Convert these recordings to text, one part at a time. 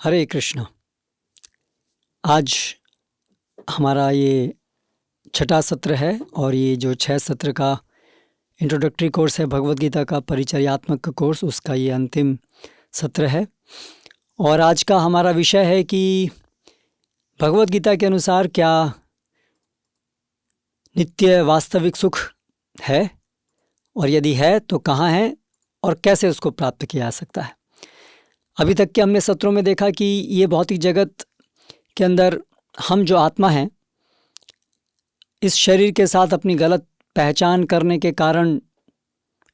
हरे कृष्ण। आज हमारा ये छठा सत्र है और ये जो 6 सत्र का इंट्रोडक्टरी कोर्स है भगवद गीता का परिचर्यात्मक कोर्स, उसका ये अंतिम सत्र है। और आज का हमारा विषय है कि भगवद गीता के अनुसार क्या नित्य वास्तविक सुख है, और यदि है तो कहाँ है और कैसे उसको प्राप्त किया जा सकता है। अभी तक के हमने सत्रों में देखा कि ये भौतिक जगत के अंदर हम जो आत्मा हैं, इस शरीर के साथ अपनी गलत पहचान करने के कारण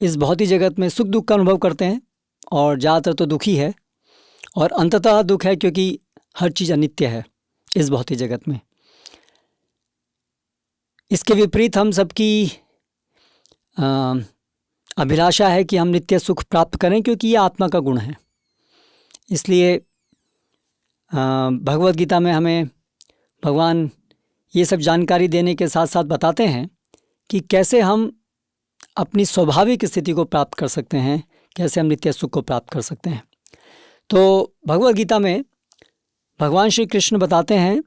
इस भौतिक जगत में सुख दुख का अनुभव करते हैं और ज़्यादातर तो दुखी है, और अंततः दुख है क्योंकि हर चीज़ अनित्य है इस भौतिक जगत में। इसके विपरीत हम सबकी अभिलाषा है कि हम नित्य सुख प्राप्त करें, क्योंकि ये आत्मा का गुण है। इसलिए भगवद गीता में हमें भगवान ये सब जानकारी देने के साथ साथ बताते हैं कि कैसे हम अपनी स्वाभाविक स्थिति को प्राप्त कर सकते हैं, कैसे हम नित्य सुख को प्राप्त कर सकते हैं। तो भगवद गीता में भगवान श्री कृष्ण बताते हैं,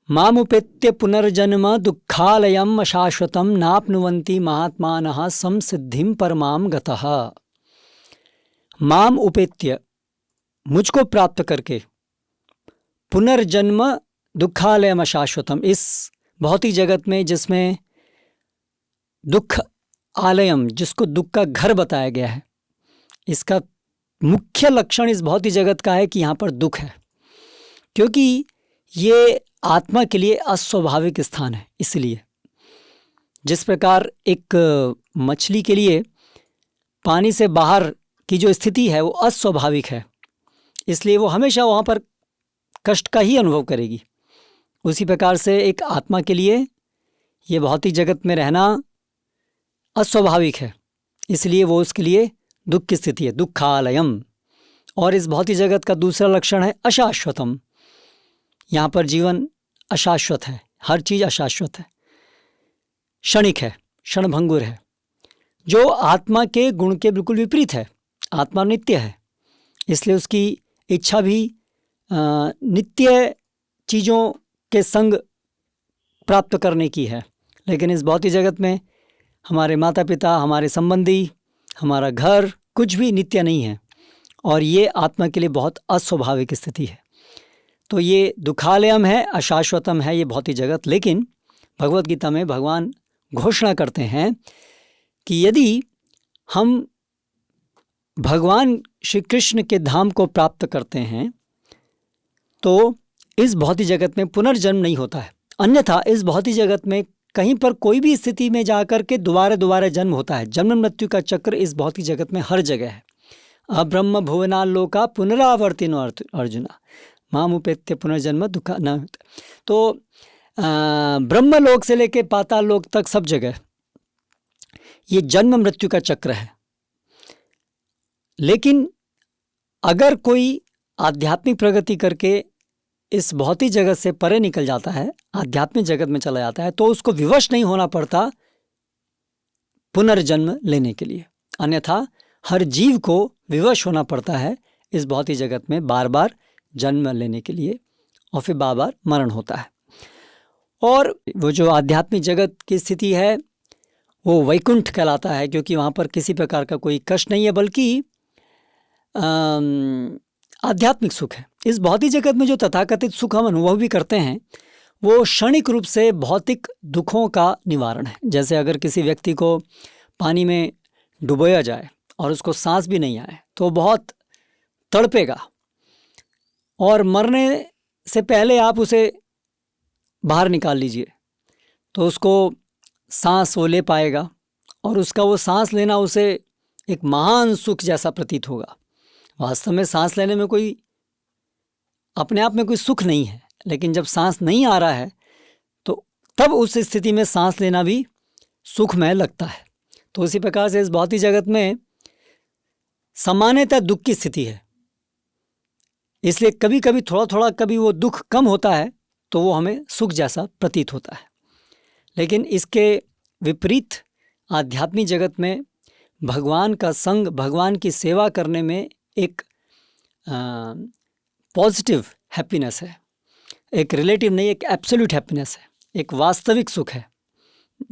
मामुपेत्य पुनर्जन्म दुःखालयम् अशाश्वतं नाप्नुवन्ति महात्मानः संसिद्धिं परमां गतः। माम उपेत्य, मुझको प्राप्त करके, पुनर्जन्म दुःखालयम् अशाश्वतम, इस भौतिक जगत में जिसमें दुख आलयम, जिसको दुख का घर बताया गया है, इसका मुख्य लक्षण इस भौतिक जगत का है कि यहाँ पर दुख है, क्योंकि ये आत्मा के लिए अस्वाभाविक स्थान है। इसलिए जिस प्रकार एक मछली के लिए पानी से बाहर की जो स्थिति है वो अस्वाभाविक है, इसलिए वो हमेशा वहाँ पर कष्ट का ही अनुभव करेगी, उसी प्रकार से एक आत्मा के लिए ये भौतिक जगत में रहना अस्वाभाविक है, इसलिए वो उसके लिए दुख की स्थिति है, दुःखालयम। और इस भौतिक जगत का दूसरा लक्षण है अशाश्वतम। यहाँ पर जीवन अशाश्वत है, हर चीज़ अशाश्वत है, क्षणिक है, क्षणभंगुर है, जो आत्मा के गुण के बिल्कुल विपरीत है। आत्मा नित्य है, इसलिए उसकी इच्छा भी नित्य चीज़ों के संग प्राप्त करने की है। लेकिन इस भौतिक जगत में हमारे माता पिता, हमारे संबंधी, हमारा घर, कुछ भी नित्य नहीं है, और ये आत्मा के लिए बहुत अस्वाभाविक स्थिति है। तो ये दुखालयम है, अशाश्वतम है ये भौतिक जगत। लेकिन भगवद गीता में भगवान घोषणा करते हैं कि यदि हम भगवान श्री कृष्ण के धाम को प्राप्त करते हैं तो इस भौतिक जगत में पुनर्जन्म नहीं होता है। अन्यथा इस भौतिक जगत में कहीं पर कोई भी स्थिति में जाकर के दोबारा जन्म होता है। जन्म मृत्यु का चक्र इस भौतिक जगत में हर जगह है। अब्रह्म भुवनालोका पुनरावर्तिनो अर्जुना मामुपेत्य पुनर्जन्म दुखा न। तो ब्रह्मलोक से लेके पाताल लोक तक सब जगह ये जन्म मृत्यु का चक्र है। लेकिन अगर कोई आध्यात्मिक प्रगति करके इस भौतिक जगत से परे निकल जाता है, आध्यात्मिक जगत में चला जाता है, तो उसको विवश नहीं होना पड़ता पुनर्जन्म लेने के लिए। अन्यथा हर जीव को विवश होना पड़ता है इस भौतिक जगत में बार बार जन्म लेने के लिए, और फिर बार बार मरण होता है। और वो जो आध्यात्मिक जगत की स्थिति है वो वैकुंठ कहलाता है, क्योंकि वहाँ पर किसी प्रकार का कोई कष्ट नहीं है, बल्कि आध्यात्मिक सुख है। इस भौतिक जगत में जो तथाकथित सुख हम अनुभव भी करते हैं वो क्षणिक रूप से भौतिक दुखों का निवारण है। जैसे अगर किसी व्यक्ति को पानी में डुबोया जाए और उसको सांस भी नहीं आए तो बहुत तड़पेगा, और मरने से पहले आप उसे बाहर निकाल लीजिए तो उसको सांस वो ले पाएगा, और उसका वो सांस लेना उसे एक महान सुख जैसा प्रतीत होगा। वास्तव में सांस लेने में कोई अपने आप में कोई सुख नहीं है, लेकिन जब सांस नहीं आ रहा है तो तब उस स्थिति में सांस लेना भी सुखमय लगता है। तो उसी प्रकार से इस भौतिक जगत में सामान्यतः दुख की स्थिति है, इसलिए कभी कभी थोड़ा कभी वो दुख कम होता है तो वो हमें सुख जैसा प्रतीत होता है। लेकिन इसके विपरीत आध्यात्मिक जगत में भगवान का संग, भगवान की सेवा करने में एक पॉजिटिव हैप्पीनेस है, एक रिलेटिव नहीं, एक एब्सोल्यूट हैप्पीनेस है, एक वास्तविक सुख है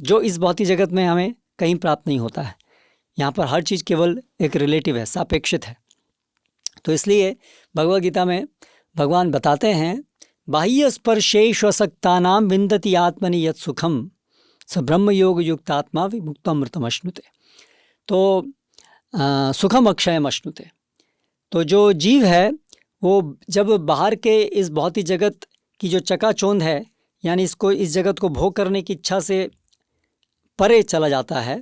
जो इस भौतिक जगत में हमें कहीं प्राप्त नहीं होता है। यहाँ पर हर चीज़ केवल एक रिलेटिव है, सापेक्षित है। तो इसलिए भगवद गीता में भगवान बताते हैं, बाह्य स्पर्शेष्वसक्तानाम विन्दति आत्मनि यत् सुखम स ब्रह्म योग युक्तात्मा विमुक्तमृतम अश्नुते। तो सुखम अक्षयम अश्नुते। तो जो जीव है वो जब बाहर के इस भौतिक जगत की जो चकाचौंध है, यानी इस जगत को भोग करने की इच्छा से परे चला जाता है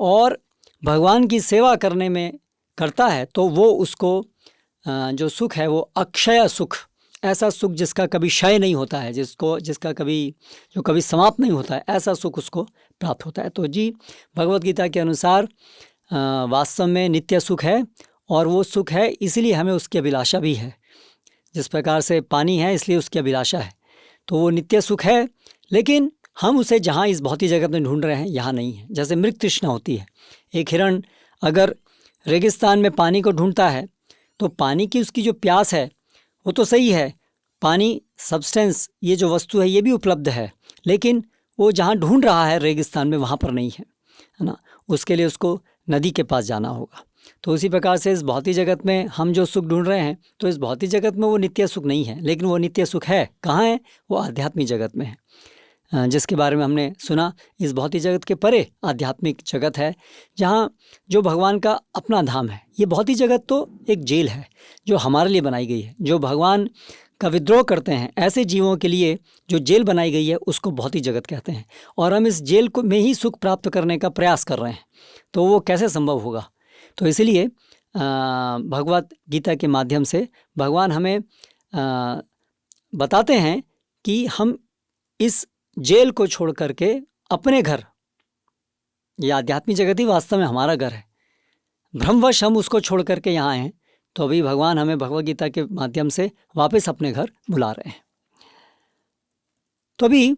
और भगवान की सेवा करने में करता है, तो वो उसको जो सुख है वो अक्षय सुख, ऐसा सुख जिसका कभी क्षय नहीं होता है, जिसका कभी समाप्त नहीं होता है, ऐसा सुख उसको प्राप्त होता है। तो जी, भगवद गीता के अनुसार वास्तव में नित्य सुख है, और वो सुख है इसलिए हमें उसकी अभिलाषा भी है। जिस प्रकार से पानी है इसलिए उसकी अभिलाषा है, तो वो नित्य सुख है, लेकिन हम उसे जहाँ इस भौतिक जगत में ढूंढ रहे हैं यहाँ नहीं है। जैसे मृग तृष्णा होती है, एक हिरण अगर रेगिस्तान में पानी को ढूंढता है तो पानी की उसकी जो प्यास है वो तो सही है, पानी सब्सटेंस ये जो वस्तु है ये भी उपलब्ध है, लेकिन वो जहाँ ढूंढ रहा है रेगिस्तान में वहाँ पर नहीं है ना, उसके लिए उसको नदी के पास जाना होगा। तो उसी प्रकार से इस भौतिक जगत में हम जो सुख ढूंढ रहे हैं, तो इस भौतिक जगत में वो नित्य सुख नहीं है, लेकिन वो नित्य सुख है कहाँ है, वो आध्यात्मिक जगत में है, जिसके बारे में हमने सुना। इस भौतिक जगत के परे आध्यात्मिक जगत है, जहाँ जो भगवान का अपना धाम है। ये भौतिक जगत तो एक जेल है जो हमारे लिए बनाई गई है। जो भगवान का विद्रोह करते हैं ऐसे जीवों के लिए जो जेल बनाई गई है उसको भौतिक जगत कहते हैं, और हम इस जेल को में ही सुख प्राप्त करने का प्रयास कर रहे हैं, तो वो कैसे संभव होगा। तो इसलिए भगवद गीता के माध्यम से भगवान हमें बताते हैं कि हम इस जेल को छोड़ करके अपने घर, ये आध्यात्मिक जगत ही वास्तव में हमारा घर है, भ्रमवश हम उसको छोड़ करके यहाँ आए हैं। तो अभी भगवान हमें भगवद गीता के माध्यम से वापस अपने घर बुला रहे हैं। तो अभी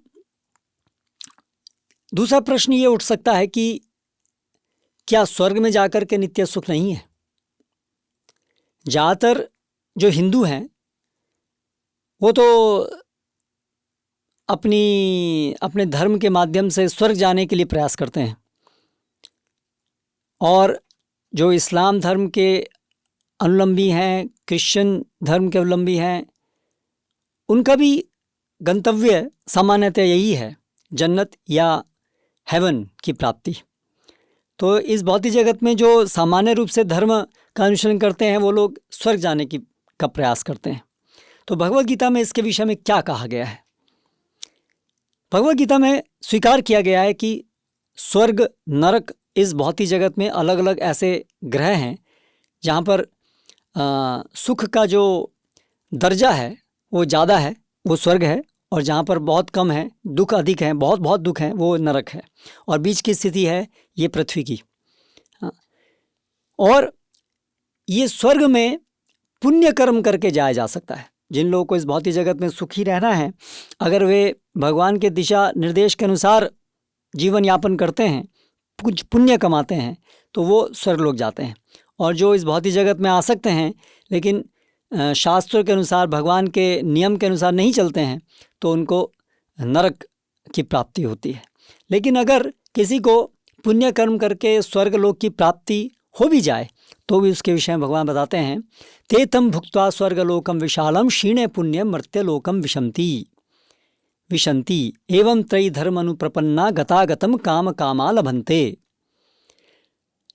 दूसरा प्रश्न ये उठ सकता है कि क्या स्वर्ग में जाकर के नित्य सुख नहीं है। ज़्यादातर जो हिंदू हैं वो तो अपने धर्म के माध्यम से स्वर्ग जाने के लिए प्रयास करते हैं, और जो इस्लाम धर्म के अनुलंबी हैं, क्रिश्चियन धर्म के अवलंबी हैं, उनका भी गंतव्य सामान्यतः यही है, जन्नत या हेवन की प्राप्ति। तो इस भौतिक जगत में जो सामान्य रूप से धर्म का अनुसरण करते हैं वो लोग स्वर्ग जाने का प्रयास करते हैं। तो भगवद गीता में इसके विषय में क्या कहा गया है। भगवद गीता में स्वीकार किया गया है कि स्वर्ग नरक इस भौतिक जगत में अलग अलग ऐसे ग्रह हैं जहाँ पर सुख का जो दर्जा है वो ज़्यादा है, वो स्वर्ग है, और जहाँ पर बहुत कम है, दुख अधिक है, बहुत बहुत दुख है, वो नरक है, और बीच की स्थिति है ये पृथ्वी की। और ये स्वर्ग में पुण्य कर्म करके जाया जा सकता है। जिन लोगों को इस भौतिक जगत में सुखी रहना है, अगर वे भगवान के दिशा निर्देश के अनुसार जीवन यापन करते हैं, कुछ पुण्य कमाते हैं, तो वो स्वर्ग लोग जाते हैं। और जो इस भौतिक जगत में आ सकते हैं लेकिन शास्त्रों के अनुसार, भगवान के नियम के अनुसार नहीं चलते हैं, तो उनको नरक की प्राप्ति होती है। लेकिन अगर किसी को पुण्य कर्म करके स्वर्ग लोक की प्राप्ति हो भी जाए तो भी उसके विषय में भगवान बताते हैं, ते तम भुक्त्वा स्वर्गलोकम विशालम क्षीणे पुण्यम मर्त्यलोकम विशंति एवं त्रयी धर्म अनुप्रपन्ना गतागतम काम कामा लभन्ते।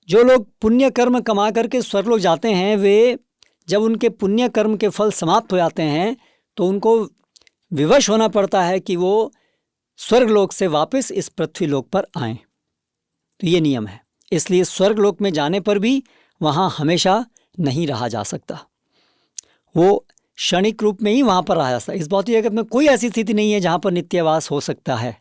जो लोग पुण्य कर्म कमा करके स्वर्ग लोक जाते हैं, वे जब उनके पुण्य कर्म के फल समाप्त हो जाते हैं तो उनको विवश होना पड़ता है कि वो स्वर्ग लोक से वापस इस पृथ्वी लोक पर आएं। तो ये नियम है। इसलिए स्वर्ग लोक में जाने पर भी वहाँ हमेशा नहीं रहा जा सकता, वो क्षणिक रूप में ही वहाँ पर रहा जा सकता है। इस भौतिक जगत में कोई ऐसी स्थिति नहीं है जहाँ पर नित्यवास हो सकता है।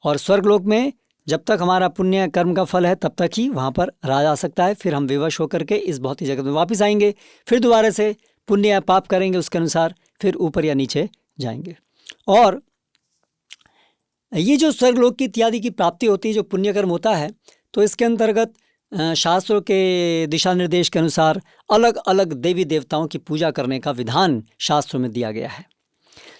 और स्वर्ग लोक में जब तक हमारा पुण्य कर्म का फल है तब तक ही वहाँ पर रहा जा सकता है। फिर हम विवश होकर के इस भौतिक जगत में वापस आएंगे, फिर दोबारा से पुण्य या पाप करेंगे, उसके अनुसार फिर ऊपर या नीचे जाएंगे। और ये जो स्वर्ग लोक की इत्यादि की प्राप्ति होती है, जो पुण्य कर्म होता है, तो इसके अंतर्गत शास्त्रों के दिशा निर्देश के अनुसार अलग अलग देवी देवताओं की पूजा करने का विधान शास्त्रों में दिया गया है।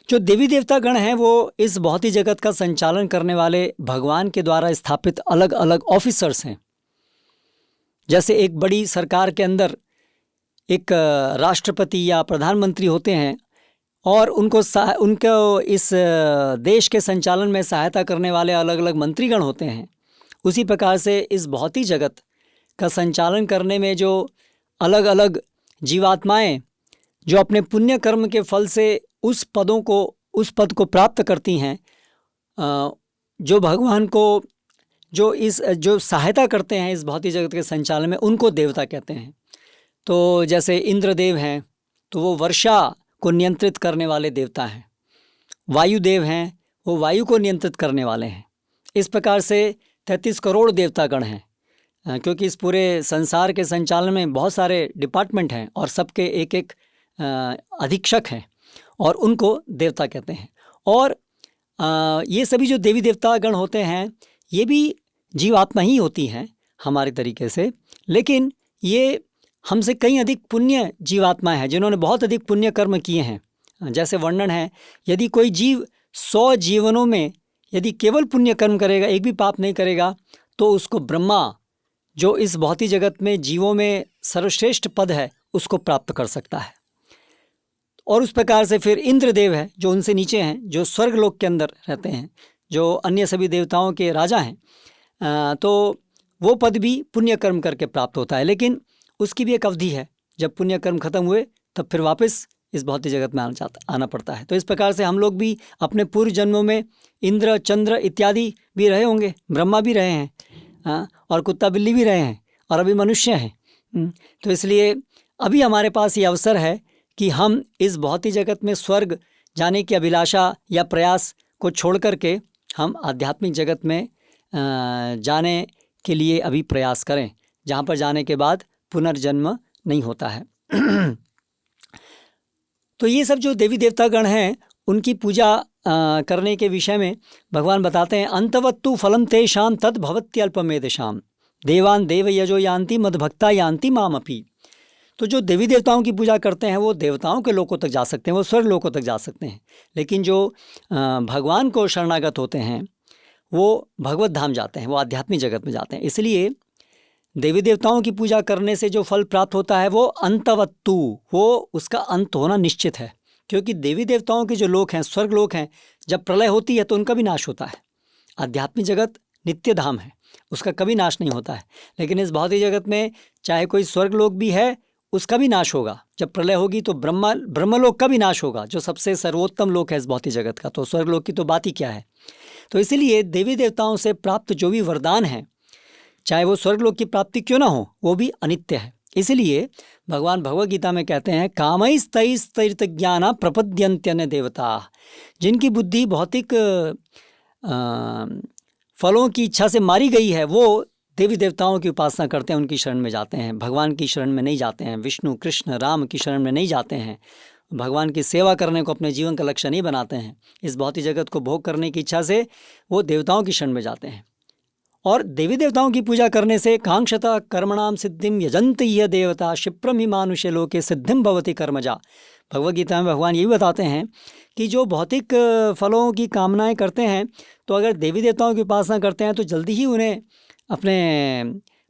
जो देवी देवता गण हैं वो इस भौतिक जगत का संचालन करने वाले भगवान के द्वारा स्थापित अलग अलग ऑफिसर्स हैं। जैसे एक बड़ी सरकार के अंदर एक राष्ट्रपति या प्रधानमंत्री होते हैं और उनको इस देश के संचालन में सहायता करने वाले अलग अलग मंत्रीगण होते हैं। उसी प्रकार से इस भौतिक जगत का संचालन करने में जो अलग अलग जीवात्माएं जो अपने पुण्य कर्म के फल से उस पद को प्राप्त करती हैं, जो भगवान को जो सहायता करते हैं इस भौतिक जगत के संचालन में, उनको देवता कहते हैं। तो जैसे इंद्रदेव हैं तो वो वर्षा को नियंत्रित करने वाले देवता हैं। वायुदेव हैं, वो वायु को नियंत्रित करने वाले हैं। इस प्रकार से 33 करोड़ देवतागण हैं, क्योंकि इस पूरे संसार के संचालन में बहुत सारे डिपार्टमेंट हैं और सबके एक एक अधीक्षक हैं और उनको देवता कहते हैं। और ये सभी जो देवी देवतागण होते हैं ये भी जीवात्मा ही होती हैं हमारे तरीके से, लेकिन ये हमसे कहीं अधिक पुण्य जीवात्मा है जिन्होंने बहुत अधिक पुण्य कर्म किए हैं। जैसे वर्णन है, यदि कोई जीव 100 जीवनों में यदि केवल पुण्य कर्म करेगा, एक भी पाप नहीं करेगा, तो उसको ब्रह्मा जो इस भौतिक जगत में जीवों में सर्वश्रेष्ठ पद है उसको प्राप्त कर सकता है। और उस प्रकार से फिर इंद्रदेव है जो उनसे नीचे हैं, जो स्वर्ग लोक के अंदर रहते हैं, जो अन्य सभी देवताओं के राजा हैं, तो वो पद भी पुण्य कर्म करके प्राप्त होता है। लेकिन उसकी भी एक अवधि है, जब पुण्य कर्म खत्म हुए तब फिर वापस इस भौतिक जगत में आना पड़ता है। तो इस प्रकार से हम लोग भी अपने पूर्व जन्मों में इंद्र, चंद्र इत्यादि भी रहे होंगे, ब्रह्मा भी रहे हैं, और कुत्ता बिल्ली भी रहे हैं, और अभी मनुष्य हैं। तो इसलिए अभी हमारे पास ये अवसर है कि हम इस भौतिक जगत में स्वर्ग जाने की अभिलाषा या प्रयास को छोड़ करके हम आध्यात्मिक जगत में जाने के लिए अभी प्रयास करें, जहाँ पर जाने के बाद पुनर्जन्म नहीं होता है। तो ये सब जो देवी देवतागण हैं उनकी पूजा करने के विषय में भगवान बताते हैं, अंतवत्तु फलम तेषां तद् भवत्यल्पमेधसाम् देवान् देवयजो यान्ति मद्भक्ता यान्ति मामपि। तो जो देवी देवताओं की पूजा करते हैं वो देवताओं के लोकों तक जा सकते हैं, वो स्वर्ग लोकों तक जा सकते हैं। लेकिन जो भगवान को शरणागत होते हैं वो भगवत धाम जाते हैं, वो आध्यात्मिक जगत में जाते हैं। इसलिए देवी देवताओं की पूजा करने से जो फल प्राप्त होता है वो अंतवत्तु, वो उसका अंत होना निश्चित है। क्योंकि देवी देवताओं के जो लोक हैं, स्वर्ग लोक हैं, जब प्रलय होती है तो उनका भी नाश होता है। आध्यात्मिक जगत नित्य धाम है, उसका कभी नाश नहीं होता है। लेकिन इस भौतिक जगत में चाहे कोई स्वर्ग लोक भी है, उसका भी नाश होगा। जब प्रलय होगी तो ब्रह्मलोक का भी नाश होगा, जो सबसे सर्वोत्तम लोक है इस भौतिक जगत का। तो स्वर्ग लोक की तो बात ही क्या है। तो इसीलिए देवी देवताओं से प्राप्त जो भी वरदान हैं, चाहे वो स्वर्ग लोक की प्राप्ति क्यों ना हो, वो भी अनित्य है। इसलिए भगवान भगवद गीता में कहते हैं, कामैस्तैस्तैर्तज्ञाना प्रपद्यन्त्यन्य देवता। जिनकी बुद्धि भौतिक फलों की इच्छा से मारी गई है वो देवी देवताओं की उपासना करते हैं, उनकी शरण में जाते हैं, भगवान की शरण में नहीं जाते हैं, विष्णु कृष्ण राम की शरण में नहीं जाते हैं, भगवान की सेवा करने को अपने जीवन का लक्ष्य नहीं बनाते हैं। इस भौतिक जगत को भोग करने की इच्छा से वो देवताओं की शरण में जाते हैं। और देवी देवताओं की पूजा करने से कांक्षता कर्मणाम सिद्धिम यजन्ति यह देवता क्षिप्रम ही मानुष्य लोके सिद्धिम भवति कर्मजा। भगवद गीता में भगवान ये भी बताते हैं कि जो भौतिक फलों की कामनाएं करते हैं, तो अगर देवी देवताओं की उपासना करते हैं तो जल्दी ही उन्हें अपने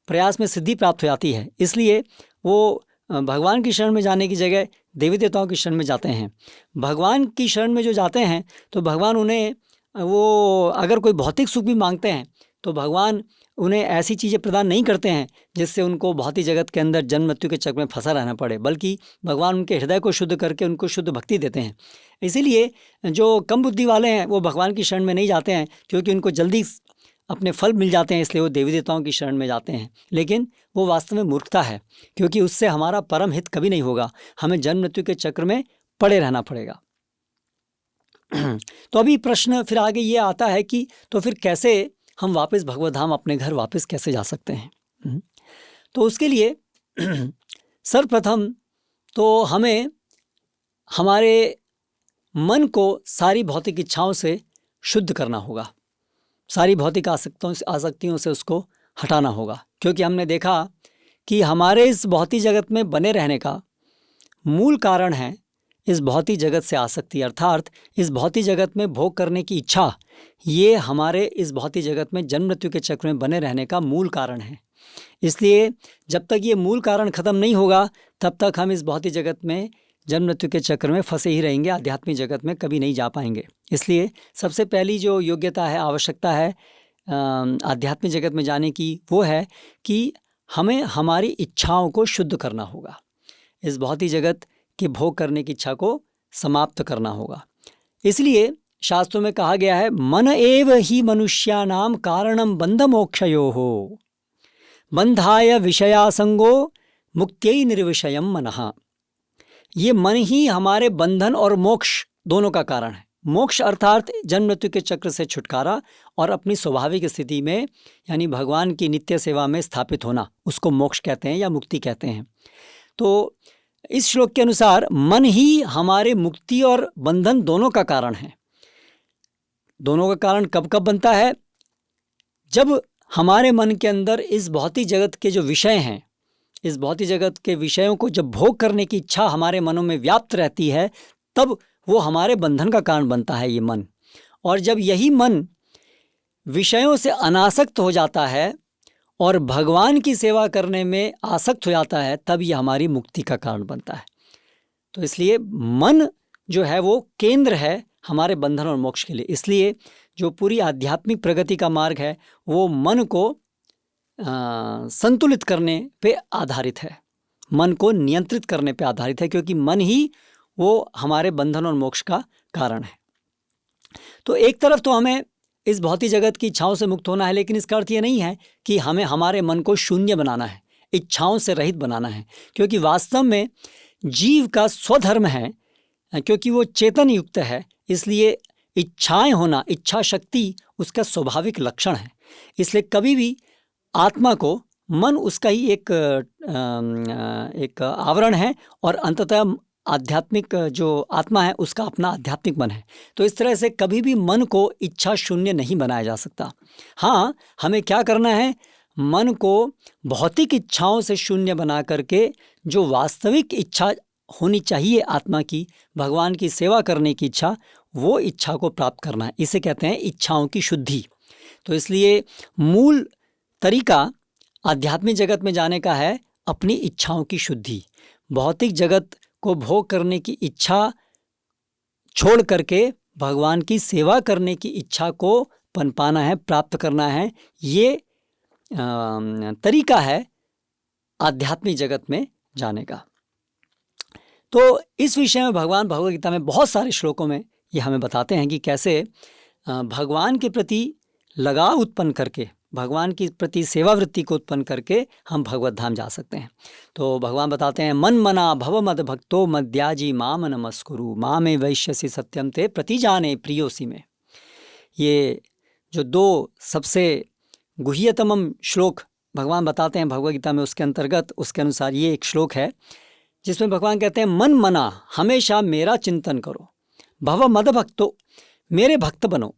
प्रयास में सिद्धि प्राप्त हो जाती है। इसलिए वो भगवान की शरण में जाने की जगह देवी देवताओं की शरण में जाते हैं। भगवान की शरण में जो जाते हैं तो भगवान उन्हें, वो अगर कोई भौतिक सुख भी मांगते हैं तो भगवान उन्हें ऐसी चीज़ें प्रदान नहीं करते हैं जिससे उनको भौतिक जगत के अंदर जन्म मृत्यु के चक्र में फंसा रहना पड़े, बल्कि भगवान उनके हृदय को शुद्ध करके उनको शुद्ध भक्ति देते हैं। इसीलिए जो कम बुद्धि वाले हैं वो भगवान की शरण में नहीं जाते हैं, क्योंकि उनको जल्दी अपने फल मिल जाते हैं, इसलिए वो देवी देवताओं की शरण में जाते हैं। लेकिन वो वास्तव में मूर्खता है, क्योंकि उससे हमारा परम हित कभी नहीं होगा, हमें जन्म मृत्यु के चक्र में पड़े रहना पड़ेगा। तो अभी प्रश्न फिर आगे ये आता है कि तो फिर कैसे हम वापस भगवत धाम अपने घर वापस कैसे जा सकते हैं। तो उसके लिए सर्वप्रथम तो हमें हमारे मन को सारी भौतिक इच्छाओं से शुद्ध करना होगा, सारी भौतिक आसक्तियों से उसको हटाना होगा। क्योंकि हमने देखा कि हमारे इस भौतिक जगत में बने रहने का मूल कारण है इस भौतिक जगत से आसक्ति, अर्थात इस भौतिक जगत में भोग करने की इच्छा। ये हमारे इस भौतिक जगत में जन्म मृत्यु के चक्र में बने रहने का मूल कारण है। इसलिए जब तक ये मूल कारण खत्म नहीं होगा तब तक हम इस भौतिक जगत में जन्म मृत्यु के चक्र में फंसे ही रहेंगे, आध्यात्मिक जगत में कभी नहीं जा पाएंगे। इसलिए सबसे पहली जो योग्यता है, आवश्यकता है आध्यात्मिक जगत में जाने की, वो है कि हमें हमारी इच्छाओं को शुद्ध करना होगा। इस भौतिक जगत के भोग करने की इच्छा को समाप्त करना होगा। इसलिए शास्त्रों में कहा गया है, मन एव ही मनुष्यानाम कारणम बंध मोक्षयोः बंधाय विषयासंगो मुक्त्यै निर्विषयम मनः। ये मन ही हमारे बंधन और मोक्ष दोनों का कारण है। मोक्ष अर्थात जन्म मृत्यु के चक्र से छुटकारा और अपनी स्वाभाविक स्थिति में यानी भगवान की नित्य सेवा में स्थापित होना, उसको मोक्ष कहते हैं या मुक्ति कहते हैं। तो इस श्लोक के अनुसार मन ही हमारे मुक्ति और बंधन दोनों का कारण है। दोनों का कारण कब कब बनता है? जब हमारे मन के अंदर इस भौतिक जगत के जो विषय हैं, इस भौतिक जगत के विषयों को जब भोग करने की इच्छा हमारे मनों में व्याप्त रहती है, तब वो हमारे बंधन का कारण बनता है ये मन। और जब यही मन विषयों से अनासक्त हो जाता है और भगवान की सेवा करने में आसक्त हो जाता है, तब ये हमारी मुक्ति का कारण बनता है। तो इसलिए मन जो है वो केंद्र है हमारे बंधन और मोक्ष के लिए। इसलिए जो पूरी आध्यात्मिक प्रगति का मार्ग है वो मन को संतुलित करने पे आधारित है, मन को नियंत्रित करने पे आधारित है, क्योंकि मन ही वो हमारे बंधन और मोक्ष का कारण है। तो एक तरफ तो हमें इस भौतिक जगत की इच्छाओं से मुक्त होना है, लेकिन इसका अर्थ ये नहीं है कि हमें हमारे मन को शून्य बनाना है, इच्छाओं से रहित बनाना है, क्योंकि वास्तव में जीव का स्वधर्म है, क्योंकि वो चेतन युक्त है। इसलिए इच्छाएं होना, इच्छा शक्ति उसका स्वाभाविक लक्षण है। इसलिए कभी भी आत्मा को मन उसका ही एक आवरण है और अंततः आध्यात्मिक जो आत्मा है उसका अपना आध्यात्मिक मन है। तो इस तरह से कभी भी मन को इच्छा शून्य नहीं बनाया जा सकता। हाँ, हमें क्या करना है? मन को भौतिक इच्छाओं से शून्य बना करके जो वास्तविक इच्छा होनी चाहिए आत्मा की, भगवान की सेवा करने की इच्छा, वो इच्छा को प्राप्त करना है। इसे कहते हैं इच्छाओं की शुद्धि। तो इसलिए मूल तरीका आध्यात्मिक जगत में जाने का है अपनी इच्छाओं की शुद्धि। भौतिक जगत को भोग करने की इच्छा छोड़ करके भगवान की सेवा करने की इच्छा को पनपाना है, प्राप्त करना है। ये तरीका है आध्यात्मिक जगत में जाने का। तो इस विषय में भगवान भगवद गीता में बहुत सारे श्लोकों में ये हमें बताते हैं कि कैसे भगवान के प्रति लगाव उत्पन्न करके, भगवान की प्रति सेवा वृत्ति को उत्पन्न करके हम भगवत धाम जा सकते हैं। तो भगवान बताते हैं, मन मना भव मद भक्तो मद्याजी माम नमस्कुरु मामे वैश्यसि सत्यम ते प्रतिजाने प्रियोसी में। ये जो दो सबसे गुह्यतम श्लोक भगवान बताते हैं भगवद गीता में, उसके अंतर्गत उसके अनुसार ये एक श्लोक है जिसमें भगवान कहते हैं, मन मना हमेशा मेरा चिंतन करो, भव मद भक्तो मेरे भक्त बनो,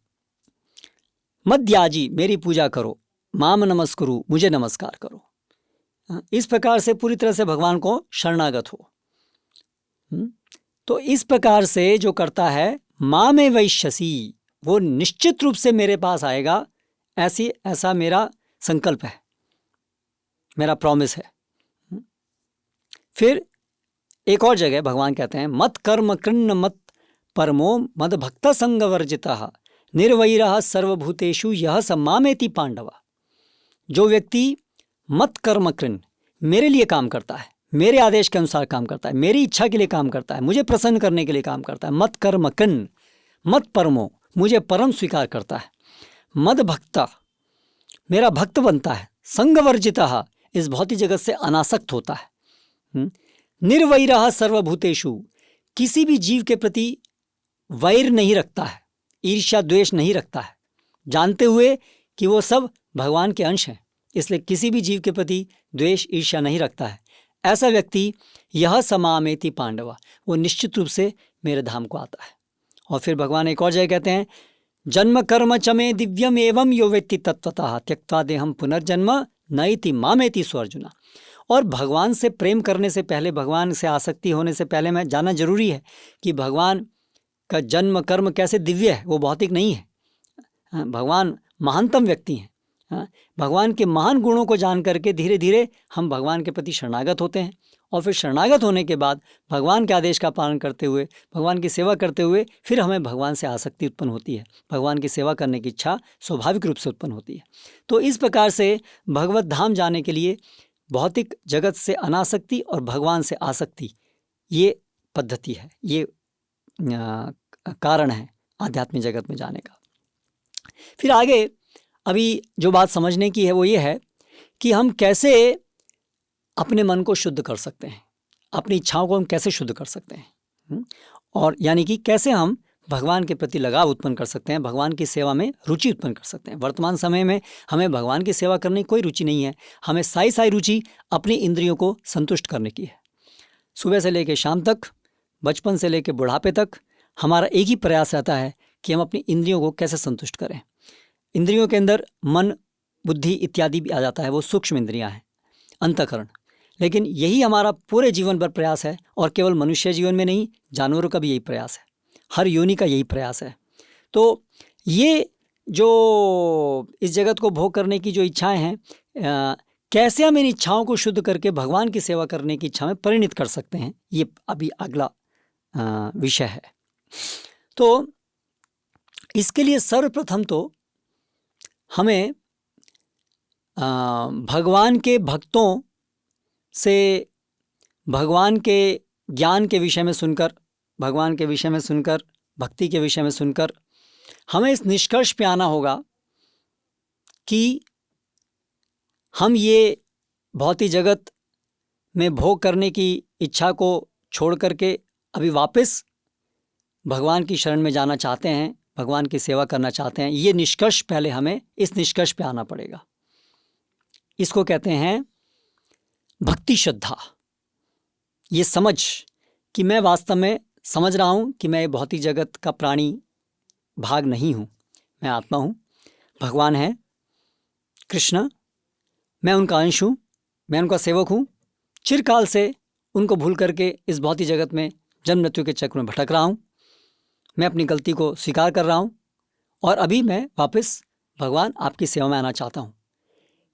मद्याजी मेरी पूजा करो, माम नमस्कुरु मुझे नमस्कार करो। इस प्रकार से पूरी तरह से भगवान को शरणागत हो। तो इस प्रकार से जो करता है, मामे वैश्यसि, वो निश्चित रूप से मेरे पास आएगा, ऐसा मेरा संकल्प है, मेरा प्रॉमिस है। फिर एक और जगह भगवान कहते हैं, मत कर्म कृन्न मत परमो मद भक्त संग वर्जितः निर्वैरः सर्वभूतेषु यह स मामेति पांडवा। जो व्यक्ति मत कर्म कृन्न, मेरे लिए काम करता है, मेरे आदेश के अनुसार काम करता है, मेरी इच्छा के लिए काम करता है, मुझे प्रसन्न करने के लिए काम करता है, मत कर्म कृन्न मत परमो, मुझे परम स्वीकार करता है, मद भक्ता मेरा भक्त बनता है, संग वर्जितः इस भौतिक जगत से अनासक्त होता है, निर्वैरः सर्वभूतेषु किसी भी जीव के प्रति वैर नहीं रखता है, ईर्ष्या द्वेष नहीं रखता है, जानते हुए कि वो सब भगवान के अंश हैं, इसलिए किसी भी जीव के प्रति द्वेष ईर्ष्या नहीं रखता है। ऐसा व्यक्ति यह समामेति पांडवा, वो निश्चित रूप से मेरे धाम को आता है। और फिर भगवान एक और जगह कहते हैं, जन्म कर्म चमे दिव्यम एवं यो वेत्ति तत्वतः त्यक्त्वा देहम पुनर्जन्म नयति मामेति सो अर्जुना। और भगवान से प्रेम करने से पहले, भगवान से आसक्ति होने से पहले मैं जानना जरूरी है कि भगवान का जन्म कर्म कैसे दिव्य है, वो भौतिक नहीं है। भगवान महानतम व्यक्ति हैं। भगवान के महान गुणों को जान करके धीरे धीरे हम भगवान के प्रति शरणागत होते हैं, और फिर शरणागत होने के बाद भगवान के आदेश का पालन करते हुए, भगवान की सेवा करते हुए, फिर हमें भगवान से आसक्ति उत्पन्न होती है, भगवान की सेवा करने की इच्छा स्वाभाविक रूप से उत्पन्न होती है। तो इस प्रकार से भगवत धाम जाने के लिए भौतिक जगत से अनासक्ति और भगवान से आसक्ति, ये पद्धति है, ये कारण है आध्यात्मिक जगत में जाने का। फिर आगे अभी जो बात समझने की है वो ये है कि हम कैसे अपने मन को शुद्ध कर सकते हैं, अपनी इच्छाओं को हम कैसे शुद्ध कर सकते हैं, और यानी कि कैसे हम भगवान के प्रति लगाव उत्पन्न कर सकते हैं, भगवान की सेवा में रुचि उत्पन्न कर सकते हैं। वर्तमान समय में हमें भगवान की सेवा करने की कोई रुचि नहीं है, हमें साई रुचि अपनी इंद्रियों को संतुष्ट करने की है। सुबह से लेकर शाम तक, बचपन से लेकर बुढ़ापे तक हमारा एक ही प्रयास रहता है कि हम अपनी इंद्रियों को कैसे संतुष्ट करें। इंद्रियों के अंदर मन, बुद्धि इत्यादि भी आ जाता है, वो सूक्ष्म इंद्रियां हैं, अंतःकरण। लेकिन यही हमारा पूरे जीवन भर प्रयास है, और केवल मनुष्य जीवन में नहीं, जानवरों का भी यही प्रयास है, हर योनि का यही प्रयास है। तो ये जो इस जगत को भोग करने की जो इच्छाएं हैं, कैसे हम इन इच्छाओं को शुद्ध करके भगवान की सेवा करने की इच्छा में परिणित कर सकते हैं, ये अभी अगला विषय है। तो इसके लिए सर्वप्रथम तो हमें भगवान के भक्तों से भगवान के ज्ञान के विषय में सुनकर, भगवान के विषय में सुनकर, भक्ति के विषय में सुनकर हमें इस निष्कर्ष पे आना होगा कि हम ये भौतिक जगत में भोग करने की इच्छा को छोड़ करके अभी वापस भगवान की शरण में जाना चाहते हैं, भगवान की सेवा करना चाहते हैं। ये निष्कर्ष, पहले हमें इस निष्कर्ष पे आना पड़ेगा। इसको कहते हैं भक्ति श्रद्धा। ये समझ कि मैं वास्तव में समझ रहा हूँ कि मैं भौतिक जगत का प्राणी भाग नहीं हूँ, मैं आत्मा हूँ, भगवान है कृष्ण, मैं उनका अंश हूँ, मैं उनका सेवक हूँ, चिरकाल से उनको भूल करके इस भौतिक जगत में जन्म मृत्यु के चक्र में भटक रहा हूँ, मैं अपनी गलती को स्वीकार कर रहा हूँ, और अभी मैं वापस भगवान आपकी सेवा में आना चाहता हूँ।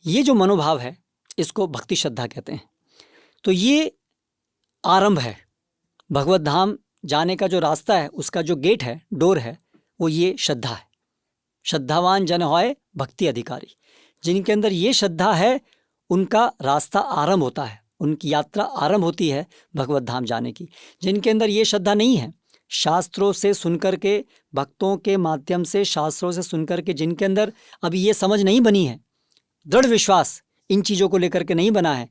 ये जो मनोभाव है, इसको भक्ति श्रद्धा कहते हैं। तो ये आरंभ है भगवत धाम जाने का। जो रास्ता है, उसका जो गेट है, डोर है, वो ये श्रद्धा है। श्रद्धावान जन होय भक्ति अधिकारी। जिनके अंदर ये श्रद्धा है, उनका रास्ता आरंभ होता है, उनकी यात्रा आरंभ होती है भगवत धाम जाने की। जिनके अंदर ये श्रद्धा नहीं है, शास्त्रों से सुनकर के, भक्तों के माध्यम से शास्त्रों से सुनकर के जिनके अंदर अभी ये समझ नहीं बनी है, दृढ़ विश्वास इन चीज़ों को लेकर के नहीं बना है,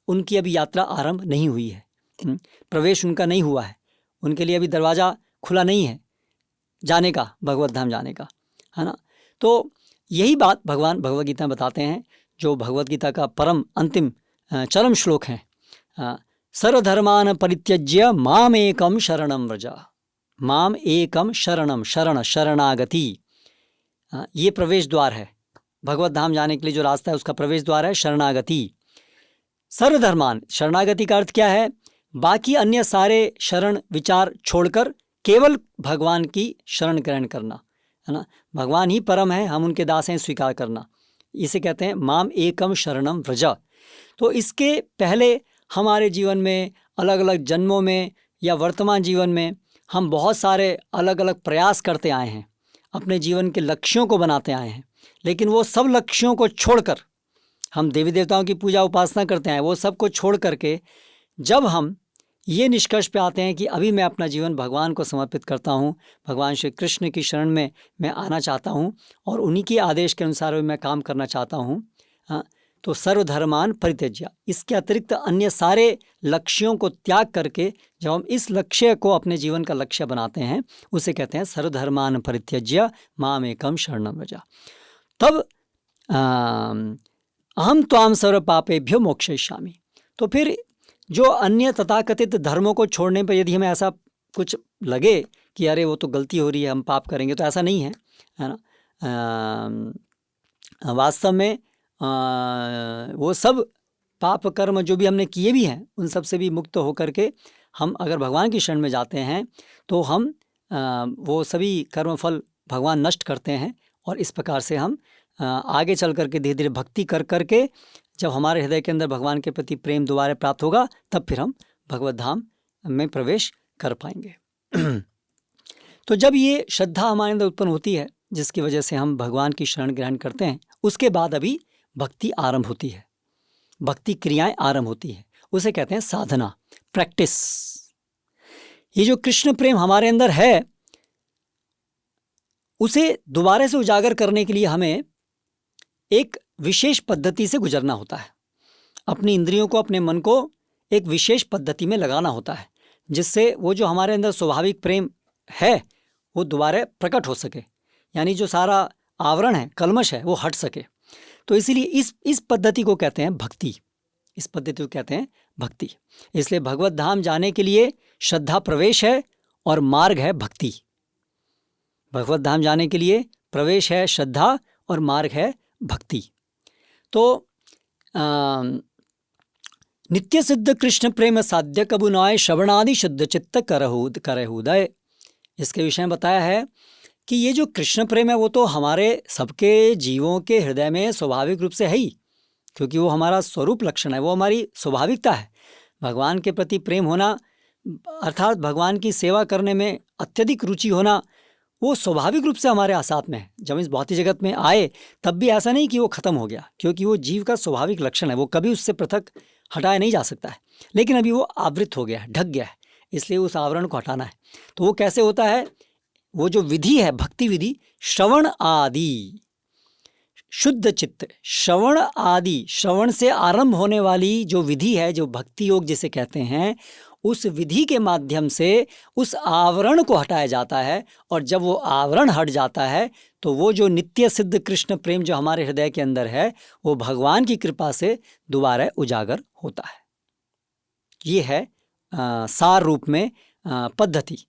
उनकी अभी यात्रा आरंभ नहीं हुई है, प्रवेश उनका नहीं हुआ है, उनके लिए अभी दरवाज़ा खुला नहीं है जाने का, भगवत धाम जाने का, है ना। तो यही बात भगवान भगवद गीता में बताते हैं, जो भगवद गीता का परम अंतिम चरम श्लोक है, सर्वधर्मान परित्यज्य माम एकम शरणम व्रज। माम एकम शरणम, शरण शरणागति, ये प्रवेश द्वार है भगवत धाम जाने के लिए। जो रास्ता है उसका प्रवेश द्वार है शरणागति। सर्वधर्मान, शरणागति का अर्थ क्या है? बाकी अन्य सारे शरण विचार छोड़कर केवल भगवान की शरण ग्रहण करना, है ना। भगवान ही परम है, हम उनके दास हैं, स्वीकार करना, इसे कहते हैं माम एकम शरणम व्रज। तो इसके पहले हमारे जीवन में, अलग अलग जन्मों में या वर्तमान जीवन में, हम बहुत सारे अलग अलग प्रयास करते आए हैं, अपने जीवन के लक्ष्यों को बनाते आए हैं, लेकिन वो सब लक्ष्यों को छोड़कर हम देवी देवताओं की पूजा उपासना करते हैं। वो सब को छोड़ करके जब हम ये निष्कर्ष पे आते हैं कि अभी मैं अपना जीवन भगवान को समर्पित करता हूँ, भगवान श्री कृष्ण की शरण में मैं आना चाहता हूँ और उन्हीं के आदेश के अनुसार मैं काम करना चाहता हूँ, तो सर्वधर्मान परित्यज्य, इसके अतिरिक्त अन्य सारे लक्ष्यों को त्याग करके जब हम इस लक्ष्य को अपने जीवन का लक्ष्य बनाते हैं, उसे कहते हैं सर्वधर्मान परित्यज्य माम एकम शरणम व्रज। तब अहम त्वाम सर्व पापेभ्यो मोक्षयिष्यामि। तो फिर जो अन्य तथाकथित धर्मों को छोड़ने पर यदि हमें ऐसा कुछ लगे कि अरे वो तो गलती हो रही है, हम पाप करेंगे, तो ऐसा नहीं है, है ना। वास्तव में वो सब पाप कर्म जो भी हमने किए भी हैं उन सब से भी मुक्त होकर के हम अगर भगवान की शरण में जाते हैं तो हम वो सभी कर्म फल भगवान नष्ट करते हैं। और इस प्रकार से हम आगे चल करके धीरे धीरे भक्ति कर करके जब हमारे हृदय के अंदर भगवान के प्रति प्रेम दोबारा प्राप्त होगा तब फिर हम भगवत धाम में प्रवेश कर पाएंगे। तो जब ये श्रद्धा हमारे अंदर उत्पन्न होती है जिसकी वजह से हम भगवान की शरण ग्रहण करते हैं, उसके बाद अभी भक्ति आरंभ होती है, भक्ति क्रियाएं आरंभ होती है, उसे कहते हैं साधना, प्रैक्टिस। ये जो कृष्ण प्रेम हमारे अंदर है उसे दोबारा से उजागर करने के लिए हमें एक विशेष पद्धति से गुजरना होता है। अपनी इंद्रियों को, अपने मन को एक विशेष पद्धति में लगाना होता है जिससे वो जो हमारे अंदर स्वाभाविक प्रेम है वो दोबारा प्रकट हो सके, यानी जो सारा आवरण है, कल्मश है, वो हट सके। तो इसीलिए इस पद्धति को कहते हैं भक्ति, इस पद्धति को कहते हैं भक्ति। इसलिए भगवत धाम जाने के लिए श्रद्धा प्रवेश है और मार्ग है भक्ति। भगवत धाम जाने के लिए प्रवेश है श्रद्धा और मार्ग है भक्ति। तो नित्य सिद्ध कृष्ण प्रेम साध्य कबु नाय श्रवणादि शुद्ध चित्त करहुदय। इसके विषय में बताया है कि ये जो कृष्ण प्रेम है वो तो हमारे सबके जीवों के हृदय में स्वाभाविक रूप से है ही, क्योंकि वो हमारा स्वरूप लक्षण है, वो हमारी स्वाभाविकता है। भगवान के प्रति प्रेम होना अर्थात भगवान की सेवा करने में अत्यधिक रुचि होना वो स्वाभाविक रूप से हमारे साथ में है। जब इस भौतिक जगत में आए तब भी ऐसा नहीं कि वो खत्म हो गया, क्योंकि वो जीव का स्वाभाविक लक्षण है, वो कभी उससे पृथक हटाया नहीं जा सकता है। लेकिन अभी वो आवृत हो गया है, ढक गया है, इसलिए उस आवरण को हटाना है। तो वो कैसे होता है? वो जो विधि है, भक्ति विधि, श्रवण आदि शुद्ध चित्त, श्रवण आदि, श्रवण से आरंभ होने वाली जो विधि है, जो भक्ति योग जिसे कहते हैं, उस विधि के माध्यम से उस आवरण को हटाया जाता है। और जब वो आवरण हट जाता है तो वो जो नित्य सिद्ध कृष्ण प्रेम जो हमारे हृदय के अंदर है वो भगवान की कृपा से दोबारा उजागर होता है। ये है सार रूप में पद्धति।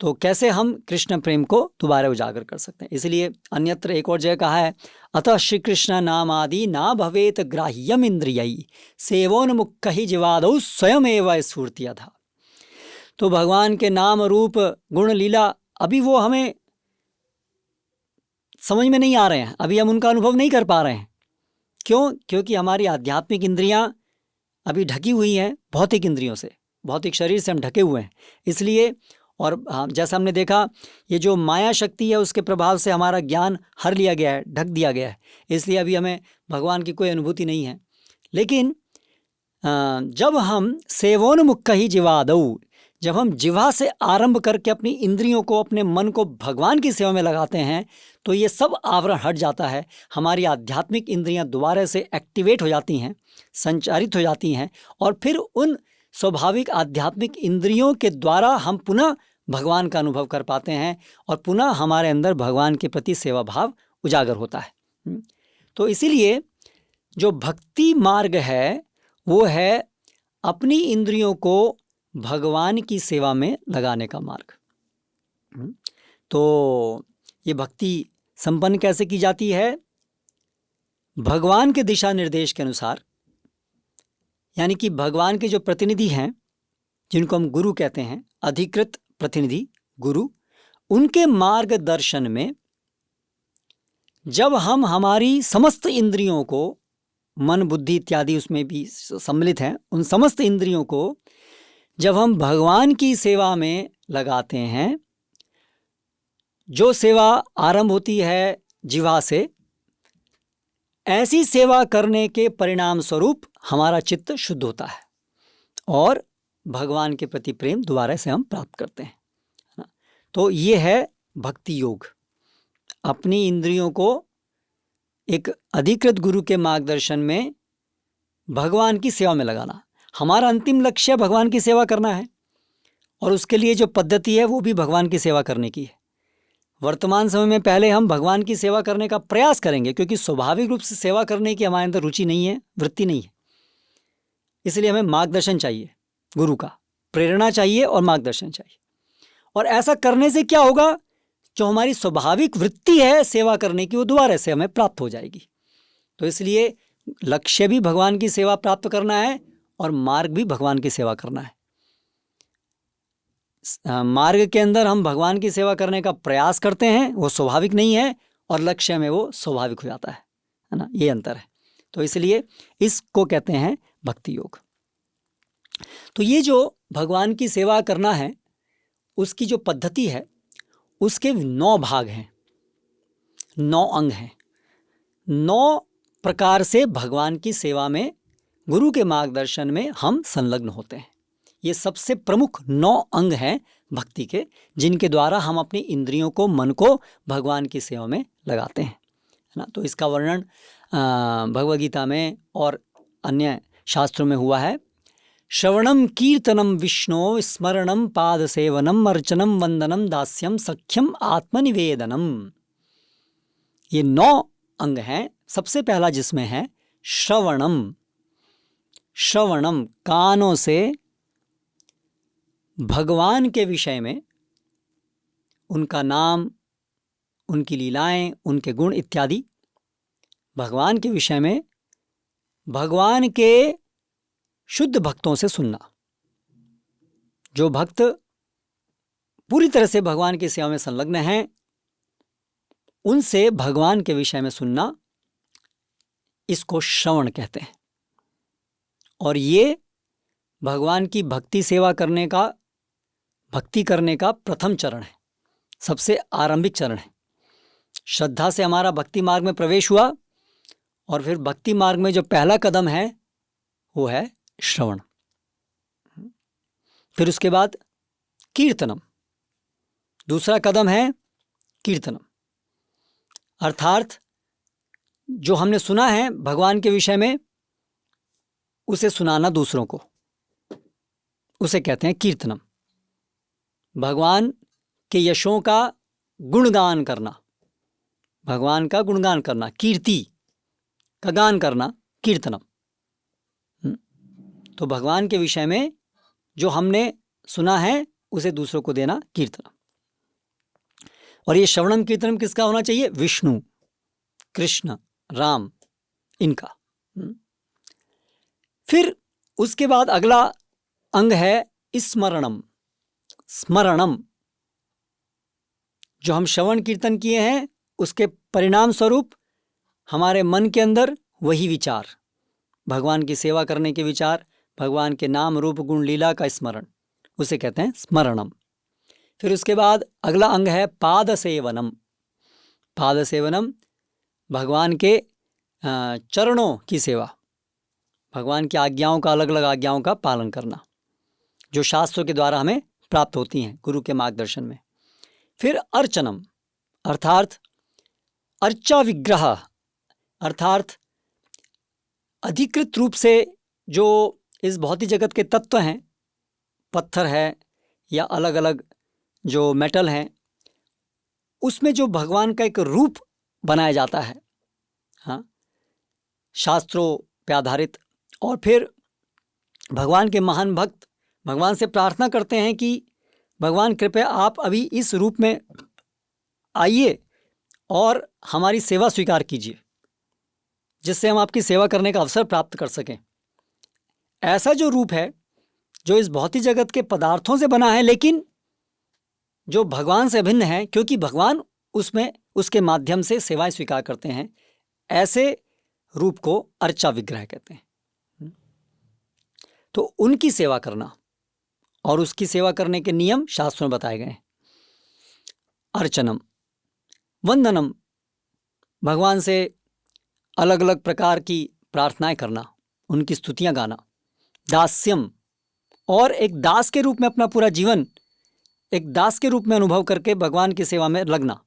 तो कैसे हम कृष्ण प्रेम को दोबारा उजागर कर सकते हैं? इसलिए अन्यत्र एक और जगह कहा है, अतः श्री कृष्ण नाम आदि ना भवेत ग्राह्यम इंद्रियई सेवोन्मुख ही जीवादौ स्वयं एवं स्फूर्तिया था। तो भगवान के नाम रूप गुण लीला अभी वो हमें समझ में नहीं आ रहे हैं, अभी हम उनका अनुभव नहीं कर पा रहे हैं। क्यों? क्योंकि हमारी आध्यात्मिक इंद्रियां अभी ढकी हुई हैं भौतिक इंद्रियों से, भौतिक शरीर से हम ढके हुए हैं। इसलिए और जैसा हमने देखा, ये जो माया शक्ति है उसके प्रभाव से हमारा ज्ञान हर लिया गया है, ढक दिया गया है, इसलिए अभी हमें भगवान की कोई अनुभूति नहीं है। लेकिन जब हम सेवोन्मुख ही जीवादौ, जब हम जिह्वा से आरंभ करके अपनी इंद्रियों को, अपने मन को भगवान की सेवा में लगाते हैं तो ये सब आवरण हट जाता है। हमारी आध्यात्मिक इंद्रियां दोबारा से एक्टिवेट हो जाती हैं, संचारित हो जाती हैं, और फिर उन स्वाभाविक आध्यात्मिक इंद्रियों के द्वारा हम पुनः भगवान का अनुभव कर पाते हैं और पुनः हमारे अंदर भगवान के प्रति सेवा भाव उजागर होता है। तो इसीलिए जो भक्ति मार्ग है वो है अपनी इंद्रियों को भगवान की सेवा में लगाने का मार्ग। तो ये भक्ति संपन्न कैसे की जाती है? भगवान के दिशा निर्देश के अनुसार, यानी कि भगवान के जो प्रतिनिधि हैं जिनको हम गुरु कहते हैं, अधिकृत प्रतिनिधि गुरु, उनके मार्गदर्शन में जब हम हमारी समस्त इंद्रियों को, मन बुद्धि इत्यादि उसमें भी सम्मिलित हैं, उन समस्त इंद्रियों को जब हम भगवान की सेवा में लगाते हैं, जो सेवा आरंभ होती है जिह्वा से, ऐसी सेवा करने के परिणाम स्वरूप हमारा चित्त शुद्ध होता है और भगवान के प्रति प्रेम दोबारा से हम प्राप्त करते हैं। तो ये है भक्ति योग, अपनी इंद्रियों को एक अधिकृत गुरु के मार्गदर्शन में भगवान की सेवा में लगाना। हमारा अंतिम लक्ष्य भगवान की सेवा करना है और उसके लिए जो पद्धति है वो भी भगवान की सेवा करने की है। वर्तमान समय में पहले हम भगवान की सेवा करने का प्रयास करेंगे, क्योंकि स्वाभाविक रूप से सेवा करने की हमारे अंदर रुचि नहीं है, वृत्ति नहीं है। इसलिए हमें मार्गदर्शन चाहिए, गुरु का प्रेरणा चाहिए और मार्गदर्शन चाहिए। और ऐसा करने से क्या होगा? जो हमारी स्वाभाविक वृत्ति है सेवा करने की वो दोबारा से हमें प्राप्त हो जाएगी। तो इसलिए लक्ष्य भी भगवान की सेवा प्राप्त करना है और मार्ग भी भगवान की सेवा करना है। मार्ग के अंदर हम भगवान की सेवा करने का प्रयास करते हैं, वो स्वाभाविक नहीं है, और लक्ष्य में वो स्वाभाविक हो जाता है ना, ये अंतर है। तो इसलिए इसको कहते हैं भक्ति योग। तो ये जो भगवान की सेवा करना है उसकी जो पद्धति है उसके 9 भाग हैं, 9 अंग हैं। 9 प्रकार से भगवान की सेवा में, गुरु के मार्गदर्शन में हम संलग्न होते हैं। ये सबसे प्रमुख 9 अंग हैं भक्ति के, जिनके द्वारा हम अपनी इंद्रियों को, मन को भगवान की सेवा में लगाते हैं, है ना। तो इसका वर्णन भगवद गीता में और अन्य शास्त्रों में हुआ है। श्रवणम कीर्तनम विष्णु स्मरणम पाद सेवनम अर्चनम वंदनम दास्यम सख्यम आत्मनिवेदनम। ये 9 अंग हैं। सबसे पहला जिसमें है श्रवणम। श्रवणम कानों से भगवान के विषय में, उनका नाम, उनकी लीलाएं, उनके गुण इत्यादि, भगवान के विषय में भगवान के शुद्ध भक्तों से सुनना। जो भक्त पूरी तरह से भगवान की सेवा में संलग्न हैं उनसे भगवान के विषय में सुनना, इसको श्रवण कहते हैं। और ये भगवान की भक्ति सेवा करने का, भक्ति करने का प्रथम चरण है, सबसे आरंभिक चरण है। श्रद्धा से हमारा भक्ति मार्ग में प्रवेश हुआ और फिर भक्ति मार्ग में जो पहला कदम है वो है श्रवण। फिर उसके बाद कीर्तनम, दूसरा कदम है कीर्तनम, अर्थात जो हमने सुना है भगवान के विषय में उसे सुनाना दूसरों को, उसे कहते हैं कीर्तनम। भगवान के यशों का गुणगान करना, भगवान का गुणगान करना, कीर्ति का गान करना कीर्तनम। तो भगवान के विषय में जो हमने सुना है उसे दूसरों को देना कीर्तनम। और ये श्रवणम कीर्तनम किसका होना चाहिए? विष्णु, कृष्ण, राम, इनका। फिर उसके बाद अगला अंग है स्मरणम। स्मरणम, जो हम श्रवण कीर्तन किए हैं उसके परिणाम स्वरूप हमारे मन के अंदर वही विचार, भगवान की सेवा करने के विचार, भगवान के नाम रूप गुण लीला का स्मरण, उसे कहते हैं स्मरणम। फिर उसके बाद अगला अंग है पाद सेवनम। पाद सेवनम, भगवान के चरणों की सेवा, भगवान की आज्ञाओं का, अलग अलग आज्ञाओं का पालन करना, जो शास्त्रों के द्वारा हमें प्राप्त होती हैं गुरु के मार्गदर्शन में। फिर अर्चनम, अर्थात अर्चा विग्रह, अर्थात अधिकृत रूप से जो इस भौतिक जगत के तत्व हैं, पत्थर है या अलग अलग जो मेटल हैं, उसमें जो भगवान का एक रूप बनाया जाता है, हाँ, शास्त्रों पे आधारित। और फिर भगवान के महान भक्त भगवान से प्रार्थना करते हैं कि भगवान कृपया आप अभी इस रूप में आइए और हमारी सेवा स्वीकार कीजिए, जिससे हम आपकी सेवा करने का अवसर प्राप्त कर सकें। ऐसा जो रूप है जो इस भौतिक जगत के पदार्थों से बना है, लेकिन जो भगवान से भिन्न है, क्योंकि भगवान उसमें उसके माध्यम से सेवाएं स्वीकार करते हैं, ऐसे रूप को अर्चा विग्रह कहते हैं। तो उनकी सेवा करना और उसकी सेवा करने के नियम शास्त्रों में बताए गए हैं। अर्चनम, वंदनम, भगवान से अलग अलग प्रकार की प्रार्थनाएं करना, उनकी स्तुतियां गाना। दास्यम, और एक दास के रूप में अपना पूरा जीवन एक दास के रूप में अनुभव करके भगवान की सेवा में लगना।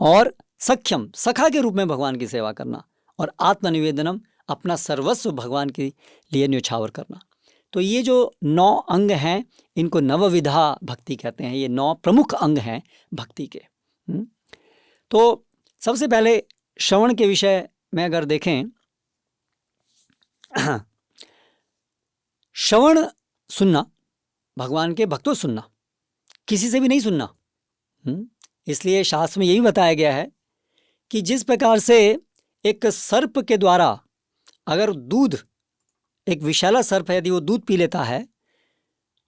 और सख्यम, सखा के रूप में भगवान की सेवा करना। और आत्मनिवेदनम, अपना सर्वस्व भगवान के लिए न्यौछावर करना। तो ये जो 9 अंग हैं इनको नवविधा भक्ति कहते हैं। ये 9 प्रमुख अंग हैं भक्ति के। तो सबसे पहले श्रवण के विषय में अगर देखें, श्रवण सुनना, भगवान के भक्तों सुनना, किसी से भी नहीं सुनना। इसलिए शास्त्र में यही बताया गया है कि जिस प्रकार से एक सर्प के द्वारा अगर दूध, एक विषैला सर्प है, यदि वो दूध पी लेता है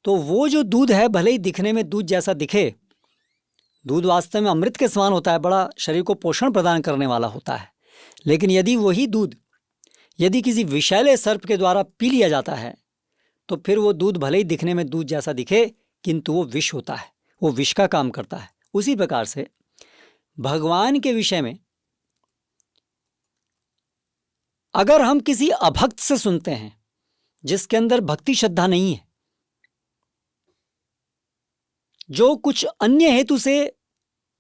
तो वो जो दूध है भले ही दिखने में दूध जैसा दिखे, दूध वास्तव में अमृत के समान होता है, बड़ा शरीर को पोषण प्रदान करने वाला होता है। लेकिन यदि वही दूध यदि किसी विषैले सर्प के द्वारा पी लिया जाता है तो फिर वो दूध भले ही दिखने में दूध जैसा दिखे किंतु वो विष होता है, वो विष का काम करता है। उसी प्रकार से भगवान के विषय में अगर हम किसी अभक्त से सुनते हैं जिसके अंदर भक्ति श्रद्धा नहीं है, जो कुछ अन्य हेतु से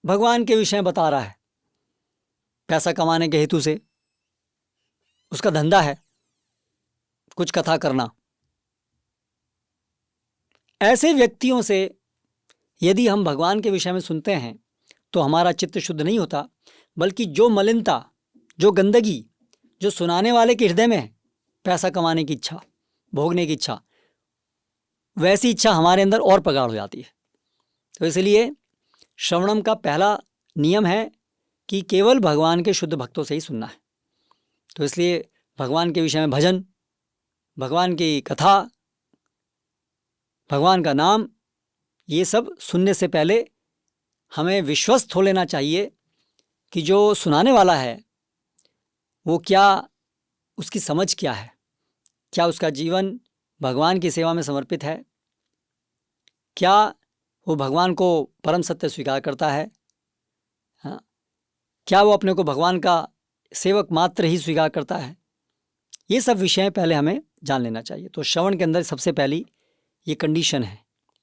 भगवान के विषय बता रहा है, पैसा कमाने के हेतु से, उसका धंधा है कुछ कथा करना, ऐसे व्यक्तियों से यदि हम भगवान के विषय में सुनते हैं तो हमारा चित्त शुद्ध नहीं होता, बल्कि जो मलिनता, जो गंदगी जो सुनाने वाले के हृदय में है, पैसा कमाने की इच्छा, भोगने की इच्छा, वैसी इच्छा हमारे अंदर और प्रगाढ़ हो जाती है। तो इसलिए श्रवणम का पहला नियम है कि केवल भगवान के शुद्ध भक्तों से ही सुनना है। तो इसलिए भगवान के विषय में भजन, भगवान की कथा, भगवान का नाम, ये सब सुनने से पहले हमें विश्वस्त हो लेना चाहिए कि जो सुनाने वाला है वो क्या, उसकी समझ क्या है, क्या उसका जीवन भगवान की सेवा में समर्पित है, क्या वो भगवान को परम सत्य स्वीकार करता है, हाँ, क्या वो अपने को भगवान का सेवक मात्र ही स्वीकार करता है। ये सब विषय पहले हमें जान लेना चाहिए। तो श्रवण के अंदर सबसे पहली ये कंडीशन है,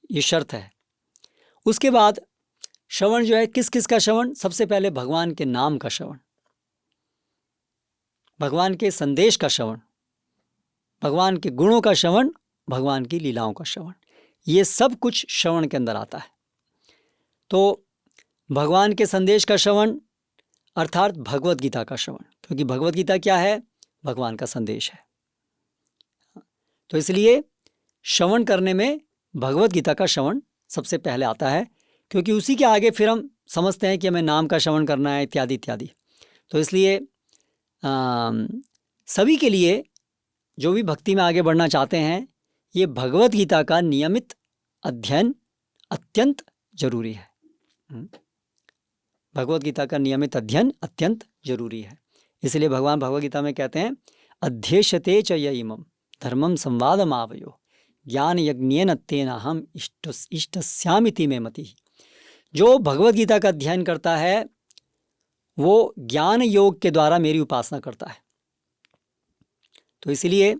ये शर्त है। उसके बाद श्रवण जो है, किस किस का श्रवण? सबसे पहले भगवान के नाम का श्रवण, भगवान के संदेश का श्रवण, भगवान के गुणों का श्रवण, भगवान की लीलाओं का श्रवण, ये सब कुछ श्रवण के अंदर आता है। तो भगवान के संदेश का श्रवण अर्थात भगवत गीता का श्रवण, क्योंकि भगवत गीता क्या है? भगवान का संदेश है। तो इसलिए श्रवण करने में भगवत गीता का श्रवण सबसे पहले आता है, क्योंकि उसी के आगे फिर हम समझते हैं कि हमें नाम का श्रवण करना है इत्यादि इत्यादि। तो इसलिए सभी के लिए जो भी भक्ति में आगे बढ़ना चाहते हैं, ये भगवत गीता का नियमित अध्ययन अत्यंत जरूरी है। भगवत गीता का नियमित अध्ययन अत्यंत जरूरी है। इसलिए भगवान भगवत गीता में कहते हैं, अध्येष्यते च य इमं धर्मं संवादमावयो ज्ञान यज्ञेन तेनाहम इष्टस्यामिति मे मतिः। जो भगवत गीता का अध्ययन करता है वो ज्ञान योग के द्वारा मेरी उपासना करता है। तो इसलिए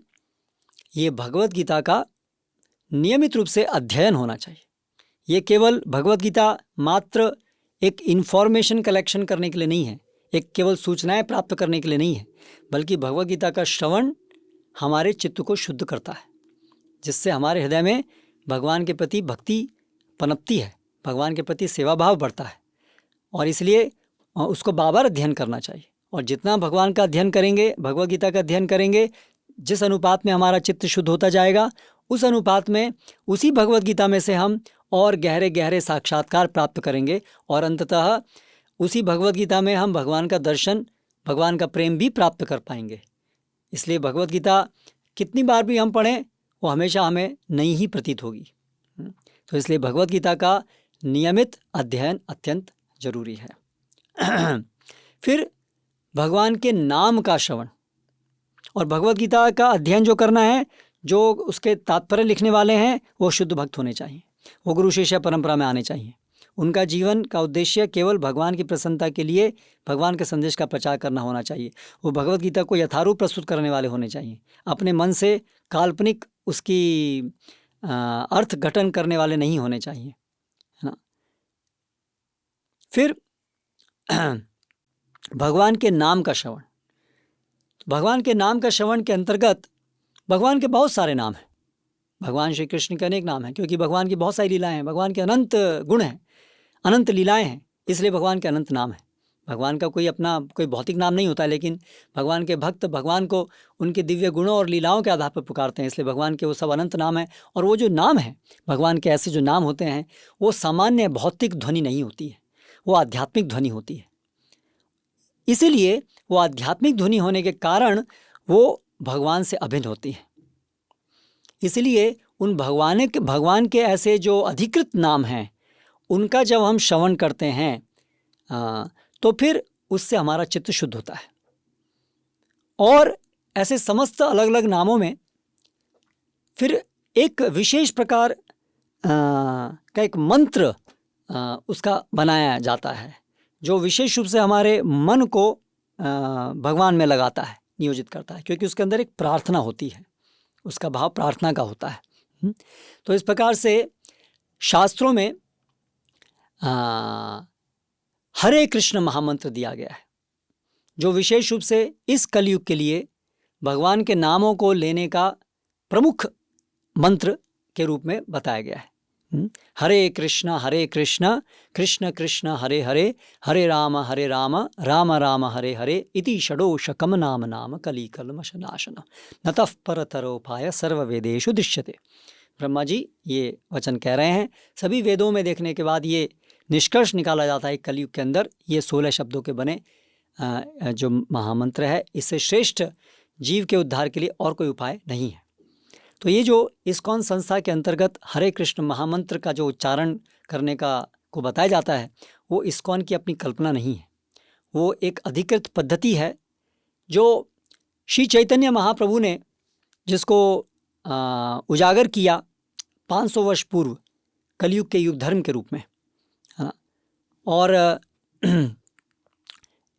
ये भगवत गीता का नियमित रूप से अध्ययन होना चाहिए। ये केवल भगवत गीता मात्र एक इन्फॉर्मेशन कलेक्शन करने के लिए नहीं है, एक केवल सूचनाएं प्राप्त करने के लिए नहीं है, बल्कि भगवत गीता का श्रवण हमारे चित्त को शुद्ध करता है, जिससे हमारे हृदय में भगवान के प्रति भक्ति पनपती है, भगवान के प्रति सेवा भाव बढ़ता है। और इसलिए उसको बार-बार अध्ययन करना चाहिए। और जितना भगवान का अध्ययन करेंगे, भगवत गीता का अध्ययन करेंगे, जिस अनुपात में हमारा चित्त शुद्ध होता जाएगा, उस अनुपात में उसी भगवत गीता में से हम और गहरे गहरे साक्षात्कार प्राप्त करेंगे और अंततः उसी भगवत गीता में हम भगवान का दर्शन, भगवान का प्रेम भी प्राप्त कर पाएंगे। इसलिए भगवत गीता कितनी बार भी हम पढ़ें वो हमेशा हमें नई ही प्रतीत होगी। तो इसलिए भगवत गीता का नियमित अध्ययन अत्यंत जरूरी है। फिर भगवान के नाम का श्रवण, और भगवत गीता का अध्ययन जो करना है, जो उसके तात्पर्य लिखने वाले हैं वो शुद्ध भक्त होने चाहिए, वो गुरु शिष्य परंपरा में आने चाहिए। उनका जीवन का उद्देश्य केवल भगवान की प्रसन्नता के लिए भगवान के संदेश का प्रचार करना होना चाहिए। वो भगवत गीता को यथारूप प्रस्तुत करने वाले होने चाहिए, अपने मन से काल्पनिक उसकी अर्थ घटन करने वाले नहीं होने चाहिए, है ना। फिर भगवान के नाम का श्रवण, भगवान के नाम का श्रवण के अंतर्गत भगवान के बहुत सारे नाम हैं। भगवान श्री कृष्ण के अनेक नाम हैं, क्योंकि भगवान की बहुत सारी लीलाएं हैं, भगवान के अनंत गुण हैं, अनंत लीलाएं हैं, इसलिए भगवान के अनंत नाम हैं। भगवान का कोई अपना कोई भौतिक नाम नहीं होता, लेकिन भगवान के भक्त भगवान को उनके दिव्य गुणों और लीलाओं के आधार पर पुकारते हैं, इसलिए भगवान के वो सब अनंत नाम हैं। और वो जो नाम है भगवान के, ऐसे जो नाम होते हैं, वो सामान्य भौतिक ध्वनि नहीं होती है, वो आध्यात्मिक ध्वनि होती है। इसीलिए वो आध्यात्मिक ध्वनि होने के कारण वो भगवान से अभिन्न होती है। इसलिए उन भगवान के ऐसे जो अधिकृत नाम हैं उनका जब हम श्रवण करते हैं तो फिर उससे हमारा चित्त शुद्ध होता है। और ऐसे समस्त अलग अलग नामों में फिर एक विशेष प्रकार का एक मंत्र उसका बनाया जाता है जो विशेष रूप से हमारे मन को भगवान में लगाता है, नियोजित करता है, क्योंकि उसके अंदर एक प्रार्थना होती है, उसका भाव प्रार्थना का होता है। तो इस प्रकार से शास्त्रों में हरे कृष्ण महामंत्र दिया गया है जो विशेष रूप से इस कलयुग के लिए भगवान के नामों को लेने का प्रमुख मंत्र के रूप में बताया गया है। हरे कृष्ण कृष्ण कृष्ण हरे हरे, हरे राम राम राम हरे हरे, इति षडोषकम नाम नाम कलिकल्मषनाशन नतः परतरोपाय सर्ववेदेषु दृश्यते। ब्रह्मा जी ये वचन कह रहे हैं। सभी वेदों में देखने के बाद ये निष्कर्ष निकाला जाता है कलयुग के अंदर ये 16 शब्दों के बने जो महामंत्र है, इससे श्रेष्ठ जीव के उद्धार के लिए और कोई उपाय नहीं है। तो ये जो इस्कॉन संस्था के अंतर्गत हरे कृष्ण महामंत्र का जो उच्चारण करने का को बताया जाता है वो इस्कॉन की अपनी कल्पना नहीं है, वो एक अधिकृत पद्धति है जो श्री चैतन्य महाप्रभु ने जिसको उजागर किया 500 वर्ष पूर्व कलयुग के युग धर्म के रूप में, है ना। और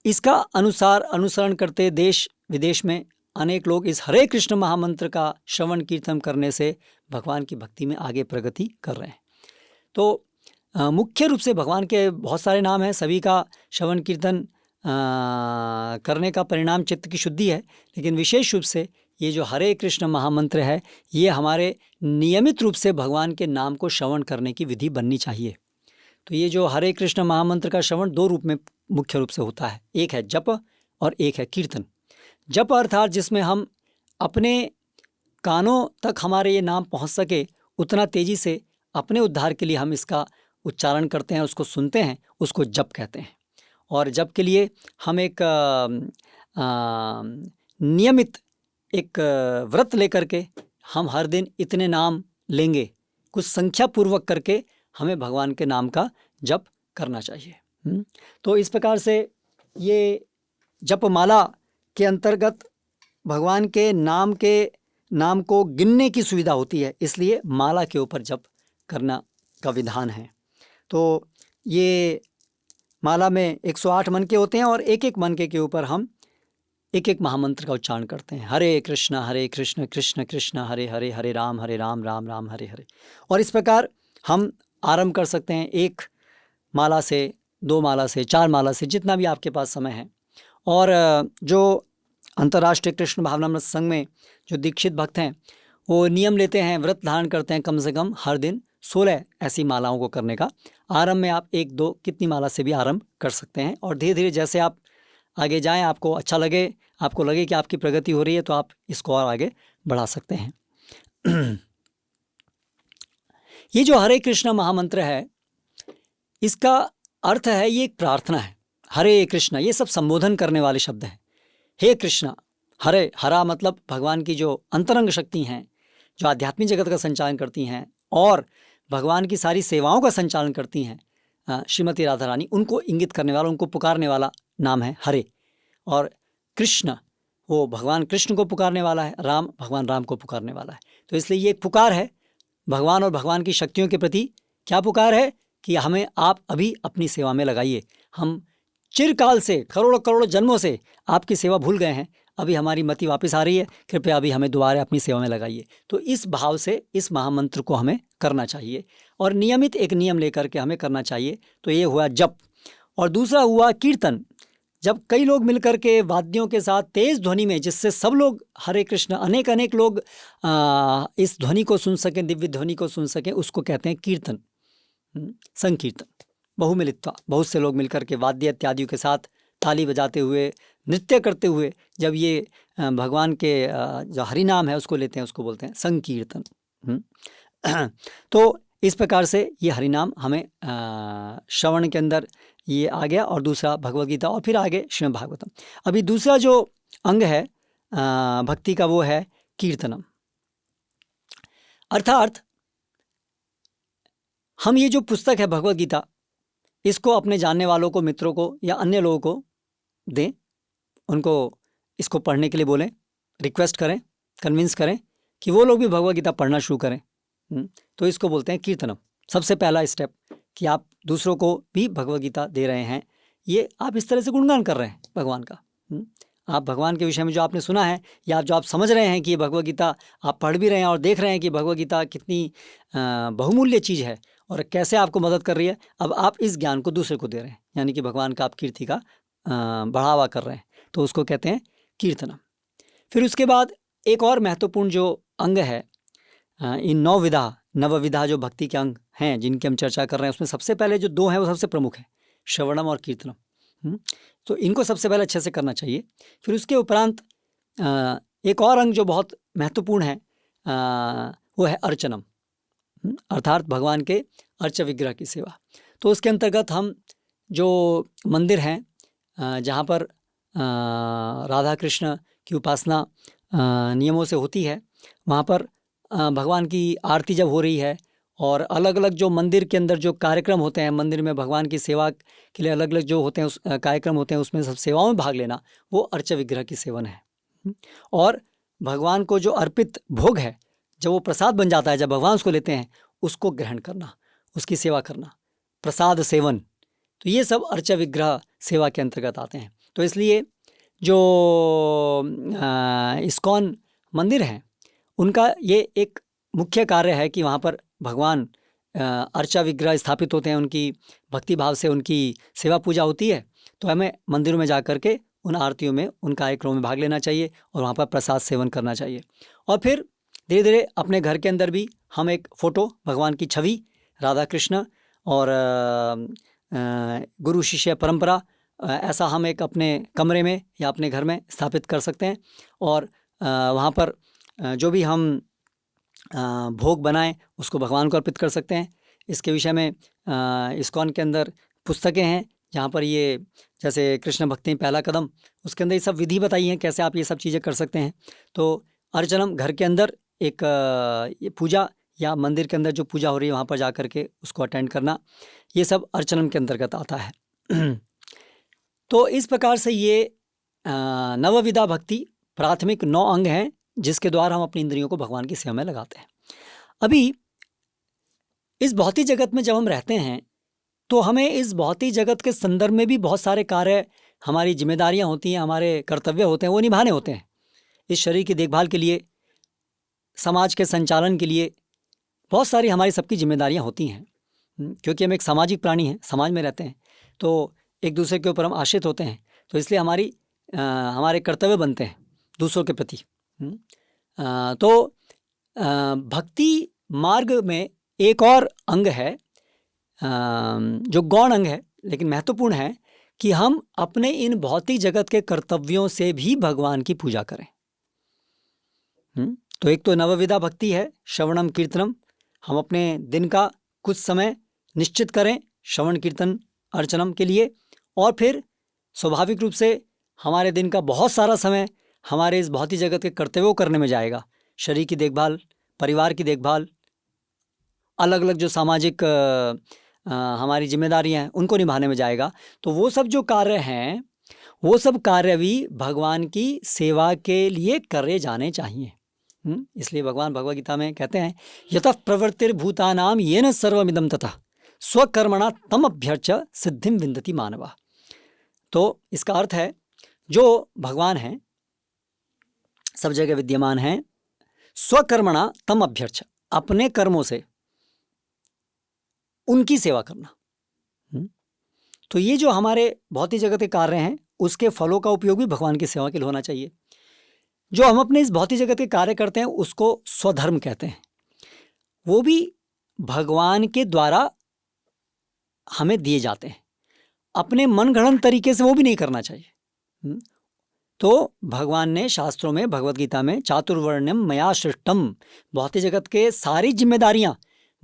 इसका अनुसरण करते देश विदेश में अनेक लोग इस हरे कृष्ण महामंत्र का श्रवण कीर्तन करने से भगवान की भक्ति में आगे प्रगति कर रहे हैं। तो मुख्य रूप से भगवान के बहुत सारे नाम हैं, सभी का श्रवण कीर्तन करने का परिणाम चित्त की शुद्धि है, लेकिन विशेष रूप से ये जो हरे कृष्ण महामंत्र है ये हमारे नियमित रूप से भगवान के नाम को श्रवण करने की विधि बननी चाहिए। तो ये जो हरे कृष्ण महामंत्र का श्रवण 2 रूप में मुख्य रूप से होता है, एक है जप और एक है कीर्तन। जप अर्थात जिसमें हम अपने कानों तक हमारे ये नाम पहुंच सके उतना तेजी से अपने उद्धार के लिए हम इसका उच्चारण करते हैं, उसको सुनते हैं, उसको जप कहते हैं। और जप के लिए हम एक नियमित एक व्रत लेकर के हम हर दिन इतने नाम लेंगे, कुछ संख्या पूर्वक करके हमें भगवान के नाम का जप करना चाहिए। तो इस प्रकार से ये जपमाला के अंतर्गत भगवान के नाम को गिनने की सुविधा होती है, इसलिए माला के ऊपर जप करना का विधान है। तो ये माला में 108 मनके होते हैं और एक एक मनके के ऊपर हम एक एक महामंत्र का उच्चारण करते हैं। हरे कृष्ण कृष्ण कृष्ण हरे हरे, हरे राम राम राम हरे हरे। और इस प्रकार हम आरंभ कर सकते हैं 1 माला से, 2 माला से, 4 माला से, जितना भी आपके पास समय है। और जो अंतर्राष्ट्रीय कृष्ण भावनामृत संघ में जो दीक्षित भक्त हैं वो नियम लेते हैं, व्रत धारण करते हैं कम से कम हर दिन 16 ऐसी मालाओं को करने का। आरंभ में आप 1-2 कितनी माला से भी आरंभ कर सकते हैं और धीरे धीरे जैसे आप आगे जाएं, आपको अच्छा लगे, आपको लगे कि आपकी प्रगति हो रही है, तो आप इसको और आगे बढ़ा सकते हैं। ये जो हरे कृष्ण महामंत्र है इसका अर्थ है ये एक प्रार्थना है। हरे कृष्ण ये सब संबोधन करने वाले शब्द हैं। हे कृष्ण, हरे, हरा मतलब भगवान की जो अंतरंग शक्ति हैं जो आध्यात्मिक जगत का संचालन करती हैं और भगवान की सारी सेवाओं का संचालन करती हैं, श्रीमती राधा रानी, उनको इंगित करने वाला, उनको पुकारने वाला नाम है हरे। और कृष्ण वो भगवान कृष्ण को पुकारने वाला है, राम भगवान राम को पुकारने वाला है। तो इसलिए ये एक पुकार है भगवान और भगवान की शक्तियों के प्रति। क्या पुकार है कि हमें आप अभी अपनी सेवा में लगाइए। हम चिरकाल से, करोड़ों करोड़ों जन्मों से आपकी सेवा भूल गए हैं, अभी हमारी मति वापस आ रही है, कृपया अभी हमें दोबारा अपनी सेवा में लगाइए। तो इस भाव से इस महामंत्र को हमें करना चाहिए और नियमित एक नियम लेकर के हमें करना चाहिए। तो ये हुआ जप। और दूसरा हुआ कीर्तन। जब कई लोग मिलकर के वाद्यों के साथ तेज ध्वनि में, जिससे सब लोग हरे कृष्ण, अनेक लोग इस ध्वनि को सुन सकें, दिव्य ध्वनि को सुन सकें, उसको कहते हैं कीर्तन, संकीर्तन। बहुमिलित्वा, बहुत से लोग मिलकर के वाद्य इत्यादियों के साथ ताली बजाते हुए, नृत्य करते हुए जब ये भगवान के जो हरि नाम है उसको लेते हैं, उसको बोलते हैं संकीर्तन। तो इस प्रकार से ये हरिनाम हमें श्रवण के अंदर ये आ गया, और दूसरा भगवद गीता, और फिर आगे श्रीमद् भागवतम। अभी दूसरा जो अंग है भक्ति का वो है कीर्तनम। अर्थात हम ये जो पुस्तक है भगवद गीता, इसको अपने जानने वालों को, मित्रों को या अन्य लोगों को दें, उनको इसको पढ़ने के लिए बोलें, रिक्वेस्ट करें, कन्विंस करें कि वो लोग भी भगवद गीता पढ़ना शुरू करें। तो इसको बोलते हैं कीर्तनम। सबसे पहला स्टेप कि आप दूसरों को भी भगवद गीता दे रहे हैं, ये आप इस तरह से गुणगान कर रहे हैं भगवान का। आप भगवान के विषय में जो आपने सुना है, या जो आप समझ रहे हैं कि ये भगवद गीता आप पढ़ भी रहे हैं और देख रहे हैं कि भगवद गीता कितनी बहुमूल्य चीज़ है और कैसे आपको मदद कर रही है, अब आप इस ज्ञान को दूसरे को दे रहे हैं, यानी कि भगवान का आप कीर्ति का बढ़ावा कर रहे हैं, तो उसको कहते हैं कीर्तनम। फिर उसके बाद एक और महत्वपूर्ण जो अंग है इन नवविधा जो भक्ति के अंग हैं जिनकी हम चर्चा कर रहे हैं, उसमें सबसे पहले जो दो हैं वो सबसे प्रमुख हैं, श्रवणम और कीर्तनम। तो इनको सबसे पहले अच्छे से करना चाहिए। फिर उसके उपरांत एक और अंग जो बहुत महत्वपूर्ण है वो है अर्चनम, अर्थात भगवान के अर्च विग्रह की सेवा। तो उसके अंतर्गत हम जो मंदिर हैं जहाँ पर राधा कृष्ण की उपासना नियमों से होती है, वहाँ पर भगवान की आरती जब हो रही है और अलग अलग जो मंदिर के अंदर जो कार्यक्रम होते हैं, मंदिर में भगवान की सेवा के लिए अलग अलग जो होते हैं उस कार्यक्रम होते हैं, उसमें सब सेवाओं में भाग लेना, वो अर्च विग्रह की सेवन है। और भगवान को जो अर्पित भोग है, जब वो प्रसाद बन जाता है, जब भगवान उसको लेते हैं, उसको ग्रहण करना, उसकी सेवा करना, प्रसाद सेवन, तो ये सब अर्च विग्रह सेवा के अंतर्गत आते हैं। तो इसलिए जो इस्कॉन मंदिर हैं उनका ये एक मुख्य कार्य है कि वहाँ पर भगवान अर्चा विग्रह स्थापित होते हैं, उनकी भक्ति भाव से उनकी सेवा पूजा होती है। तो हमें मंदिरों में जा कर के उन आरतियों में, उन कार्यक्रमों में भाग लेना चाहिए और वहाँ पर प्रसाद सेवन करना चाहिए। और फिर धीरे धीरे अपने घर के अंदर भी हम एक फ़ोटो, भगवान की छवि, राधा कृष्ण और गुरु शिष्य परंपरा, ऐसा हम एक अपने कमरे में या अपने घर में स्थापित कर सकते हैं। और वहाँ पर जो भी हम भोग बनाएं उसको भगवान को अर्पित कर सकते हैं। इसके विषय में इस्कॉन के अंदर पुस्तकें हैं जहाँ पर ये, जैसे कृष्ण भक्ति में पहला कदम, उसके अंदर ये सब विधि बताई हैं कैसे आप ये सब चीज़ें कर सकते हैं। तो अर्चनम घर के अंदर एक ये पूजा या मंदिर के अंदर जो पूजा हो रही है वहाँ पर जा कर के उसको अटेंड करना, ये सब अर्चनम के अंतर्गत आता है। तो इस प्रकार से ये नवविधा भक्ति प्राथमिक 9 अंग हैं जिसके द्वारा हम अपनी इंद्रियों को भगवान की सेवा में लगाते हैं। अभी इस भौतिक जगत में जब हम रहते हैं तो हमें इस भौतिक जगत के संदर्भ में भी बहुत सारे कार्य, हमारी जिम्मेदारियां होती हैं, हमारे कर्तव्य होते हैं, वो निभाने होते हैं। इस शरीर की देखभाल के लिए, समाज के संचालन के लिए बहुत सारी हमारी सबकी जिम्मेदारियां होती हैं, क्योंकि हम एक सामाजिक प्राणी हैं, समाज में रहते हैं, तो एक दूसरे के ऊपर हम आश्रित होते हैं। तो इसलिए हमारे कर्तव्य बनते हैं दूसरों के प्रति। तो भक्ति मार्ग में एक और अंग है जो गौण अंग है लेकिन महत्वपूर्ण है, कि हम अपने इन भौतिक जगत के कर्तव्यों से भी भगवान की पूजा करें। तो एक तो नवविधा भक्ति है, श्रवणम कीर्तनम। हम अपने दिन का कुछ समय निश्चित करें श्रवण कीर्तन अर्चनम के लिए, और फिर स्वाभाविक रूप से हमारे दिन का बहुत सारा समय हमारे इस भौतिक जगत के कर्तव्यों करने में जाएगा। शरीर की देखभाल, परिवार की देखभाल, अलग अलग जो सामाजिक हमारी जिम्मेदारियां हैं उनको निभाने में जाएगा। तो वो सब जो कार्य हैं, वो सब कार्य भी भगवान की सेवा के लिए करे जाने चाहिए। इसलिए भगवान भगवद गीता में कहते हैं, यतः प्रवृत्तिर्भूतानाम येन सर्वमिदं ततः स्वकर्मणा तम अभ्यर्च सिद्धिम विन्दति मानवा। तो इसका अर्थ है, जो भगवान हैं, सब जगह विद्यमान हैं, स्वकर्मणा तम अभ्यर्च, अपने कर्मों से उनकी सेवा करना। तो ये जो हमारे भौतिक जगत के कार्य हैं उसके फलों का उपयोग भी भगवान की सेवा के लिए होना चाहिए। जो हम अपने इस भौतिक जगत के कार्य करते हैं उसको स्वधर्म कहते हैं, वो भी भगवान के द्वारा हमें दिए जाते हैं। अपने मनगढ़ंत तरीके से वो भी नहीं करना चाहिए। तो भगवान ने शास्त्रों में, भगवद गीता में, चातुर्वर्ण्यम मया सृष्टम, भौतिक जगत के सारी जिम्मेदारियां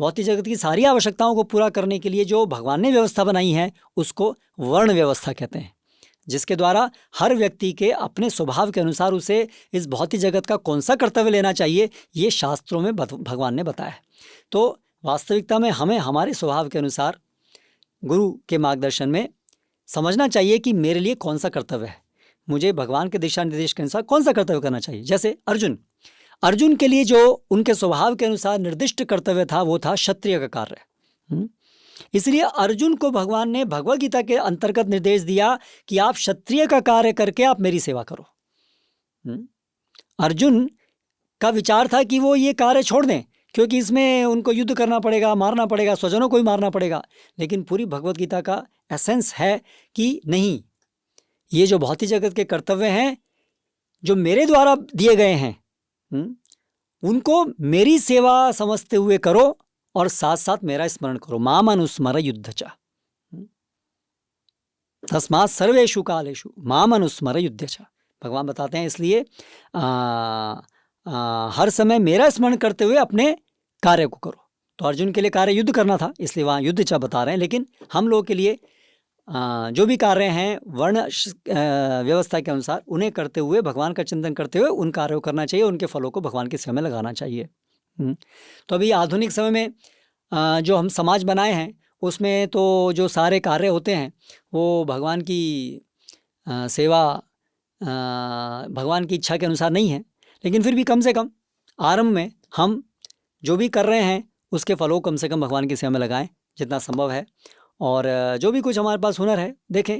भौतिक जगत की सारी आवश्यकताओं को पूरा करने के लिए जो भगवान ने व्यवस्था बनाई है उसको वर्ण व्यवस्था कहते हैं, जिसके द्वारा हर व्यक्ति के अपने स्वभाव के अनुसार उसे इस भौतिक जगत का कौन सा कर्तव्य लेना चाहिए, ये शास्त्रों में भगवान ने बताया है। तो वास्तविकता में हमें हमारे स्वभाव के अनुसार गुरु के मार्गदर्शन में समझना चाहिए कि मेरे लिए कौन सा कर्तव्य है, मुझे भगवान के दिशा निर्देश के अनुसार कौन सा कर्तव्य करना चाहिए। जैसे अर्जुन के लिए जो उनके स्वभाव के अनुसार निर्दिष्ट कर्तव्य था वो था क्षत्रिय का कार्य। इसलिए अर्जुन को भगवान ने भगवद गीता के अंतर्गत निर्देश दिया कि आप क्षत्रिय का कार्य करके आप मेरी सेवा करो। अर्जुन का विचार था कि वो ये कार्य छोड़ दें, क्योंकि इसमें उनको युद्ध करना पड़ेगा, मारना पड़ेगा, स्वजनों को भी मारना पड़ेगा। लेकिन पूरी भगवद गीता का एसेंस है कि नहीं, ये जो भौतिक जगत के कर्तव्य हैं जो मेरे द्वारा दिए गए हैं उनको मेरी सेवा समझते हुए करो और साथ साथ मेरा स्मरण करो। माम अनुस्मर युद्धचा तस्मात् सर्वेषु कालेषु माम अनुस्मर युद्धचा। भगवान बताते हैं इसलिए हर समय मेरा स्मरण करते हुए अपने कार्य को करो। तो अर्जुन के लिए कार्य युद्ध करना था, इसलिए वहाँ युद्धचा बता रहे हैं। लेकिन हम लोगों के लिए जो भी कार्य हैं वर्ण व्यवस्था के अनुसार उन्हें करते हुए, भगवान का चिंतन करते हुए उन कार्यों को करना चाहिए, उनके फलों को भगवान की सेवा में लगाना चाहिए। तो अभी आधुनिक समय में जो हम समाज बनाए हैं उसमें तो जो सारे कार्य होते हैं वो भगवान की सेवा भगवान की इच्छा के अनुसार नहीं है। लेकिन फिर भी कम से कम आरंभ में हम जो भी कर रहे हैं उसके फलों को कम से कम भगवान की सेवा में लगाएं जितना संभव है। और जो भी कुछ हमारे पास हुनर है देखें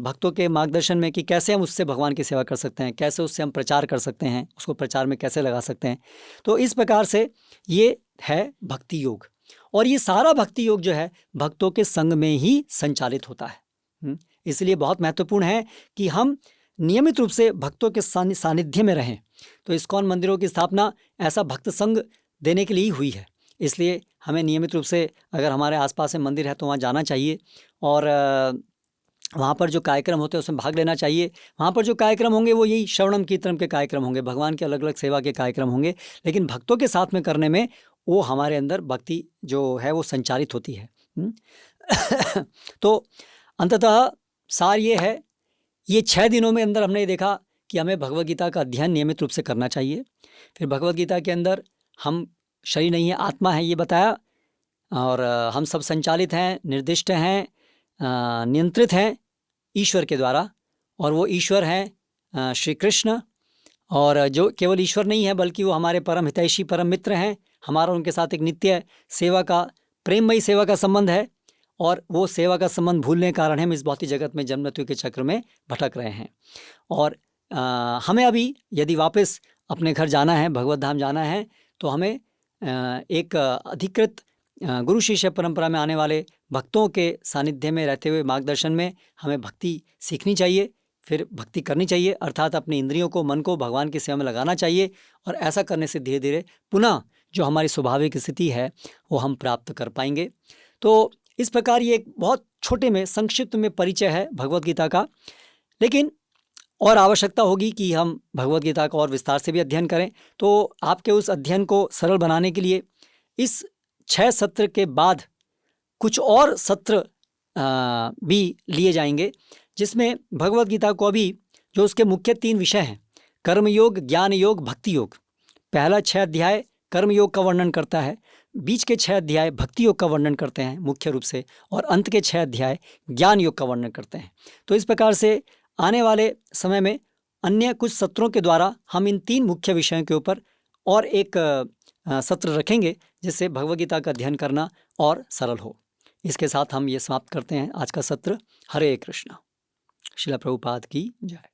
भक्तों के मार्गदर्शन में कि कैसे हम उससे भगवान की सेवा कर सकते हैं, कैसे उससे हम प्रचार कर सकते हैं, उसको प्रचार में कैसे लगा सकते हैं। तो इस प्रकार से ये है भक्ति योग। और ये सारा भक्ति योग जो है भक्तों के संग में ही संचालित होता है। इसलिए बहुत महत्वपूर्ण है कि हम नियमित रूप से भक्तों के सानिध्य में रहें। तो इस्कॉन मंदिरों की स्थापना ऐसा भक्त संग देने के लिए ही हुई है। इसलिए हमें नियमित रूप से अगर हमारे आसपास में मंदिर है तो वहाँ जाना चाहिए और वहाँ पर जो कार्यक्रम होते हैं उसमें भाग लेना चाहिए। वहाँ पर जो कार्यक्रम होंगे वो यही श्रवणम कीर्तनम के कार्यक्रम होंगे, भगवान के अलग अलग सेवा के कार्यक्रम होंगे, लेकिन भक्तों के साथ में करने में वो हमारे अंदर भक्ति जो है वो संचालित होती है। तो अंततः सार ये है, ये 6 दिनों में अंदर हमने देखा कि हमें भगवद गीता का अध्ययन नियमित रूप से करना चाहिए। फिर भगवद गीता के अंदर हम शरीर नहीं है आत्मा है ये बताया, और हम सब संचालित हैं, निर्दिष्ट हैं, नियंत्रित हैं ईश्वर के द्वारा, और वो ईश्वर हैं श्री कृष्ण। और जो केवल ईश्वर नहीं है बल्कि वो हमारे परम हितैषी परम मित्र हैं। हमारा उनके साथ एक नित्य सेवा का, प्रेममयी सेवा का संबंध है, और वो सेवा का संबंध भूलने के कारण हम इस भौतिक जगत में जन्म मृत्यु के चक्र में भटक रहे हैं। और हमें अभी यदि वापस अपने घर जाना है, भगवत धाम जाना है, तो हमें एक अधिकृत गुरु शिष्य परंपरा में आने वाले भक्तों के सानिध्य में रहते हुए मार्गदर्शन में हमें भक्ति सीखनी चाहिए, फिर भक्ति करनी चाहिए, अर्थात अपनी इंद्रियों को, मन को भगवान की सेवा में लगाना चाहिए। और ऐसा करने से धीरे धीरे पुनः जो हमारी स्वाभाविक स्थिति है वो हम प्राप्त कर पाएंगे। तो इस प्रकार ये एक बहुत छोटे में, संक्षिप्त में परिचय है भगवद गीता का। लेकिन और आवश्यकता होगी कि हम भगवद गीता का और विस्तार से भी अध्ययन करें। तो आपके उस अध्ययन को सरल बनाने के लिए इस 6 सत्र के बाद कुछ और सत्र भी लिए जाएंगे, जिसमें भगवद गीता को अभी जो उसके मुख्य 3 विषय हैं, कर्मयोग, ज्ञान योग, भक्ति योग। पहला 6 अध्याय कर्मयोग का वर्णन करता है, बीच के 6 अध्याय भक्ति योग का वर्णन करते हैं मुख्य रूप से, और अंत के 6 अध्याय ज्ञान योग का वर्णन करते हैं। तो इस प्रकार से आने वाले समय में अन्य कुछ सत्रों के द्वारा हम इन 3 मुख्य विषयों के ऊपर और एक सत्र रखेंगे, जिससे भगवद गीता का अध्ययन करना और सरल हो। इसके साथ हम ये समाप्त करते हैं आज का सत्र। हरे कृष्णा। श्रील प्रभुपाद की जय।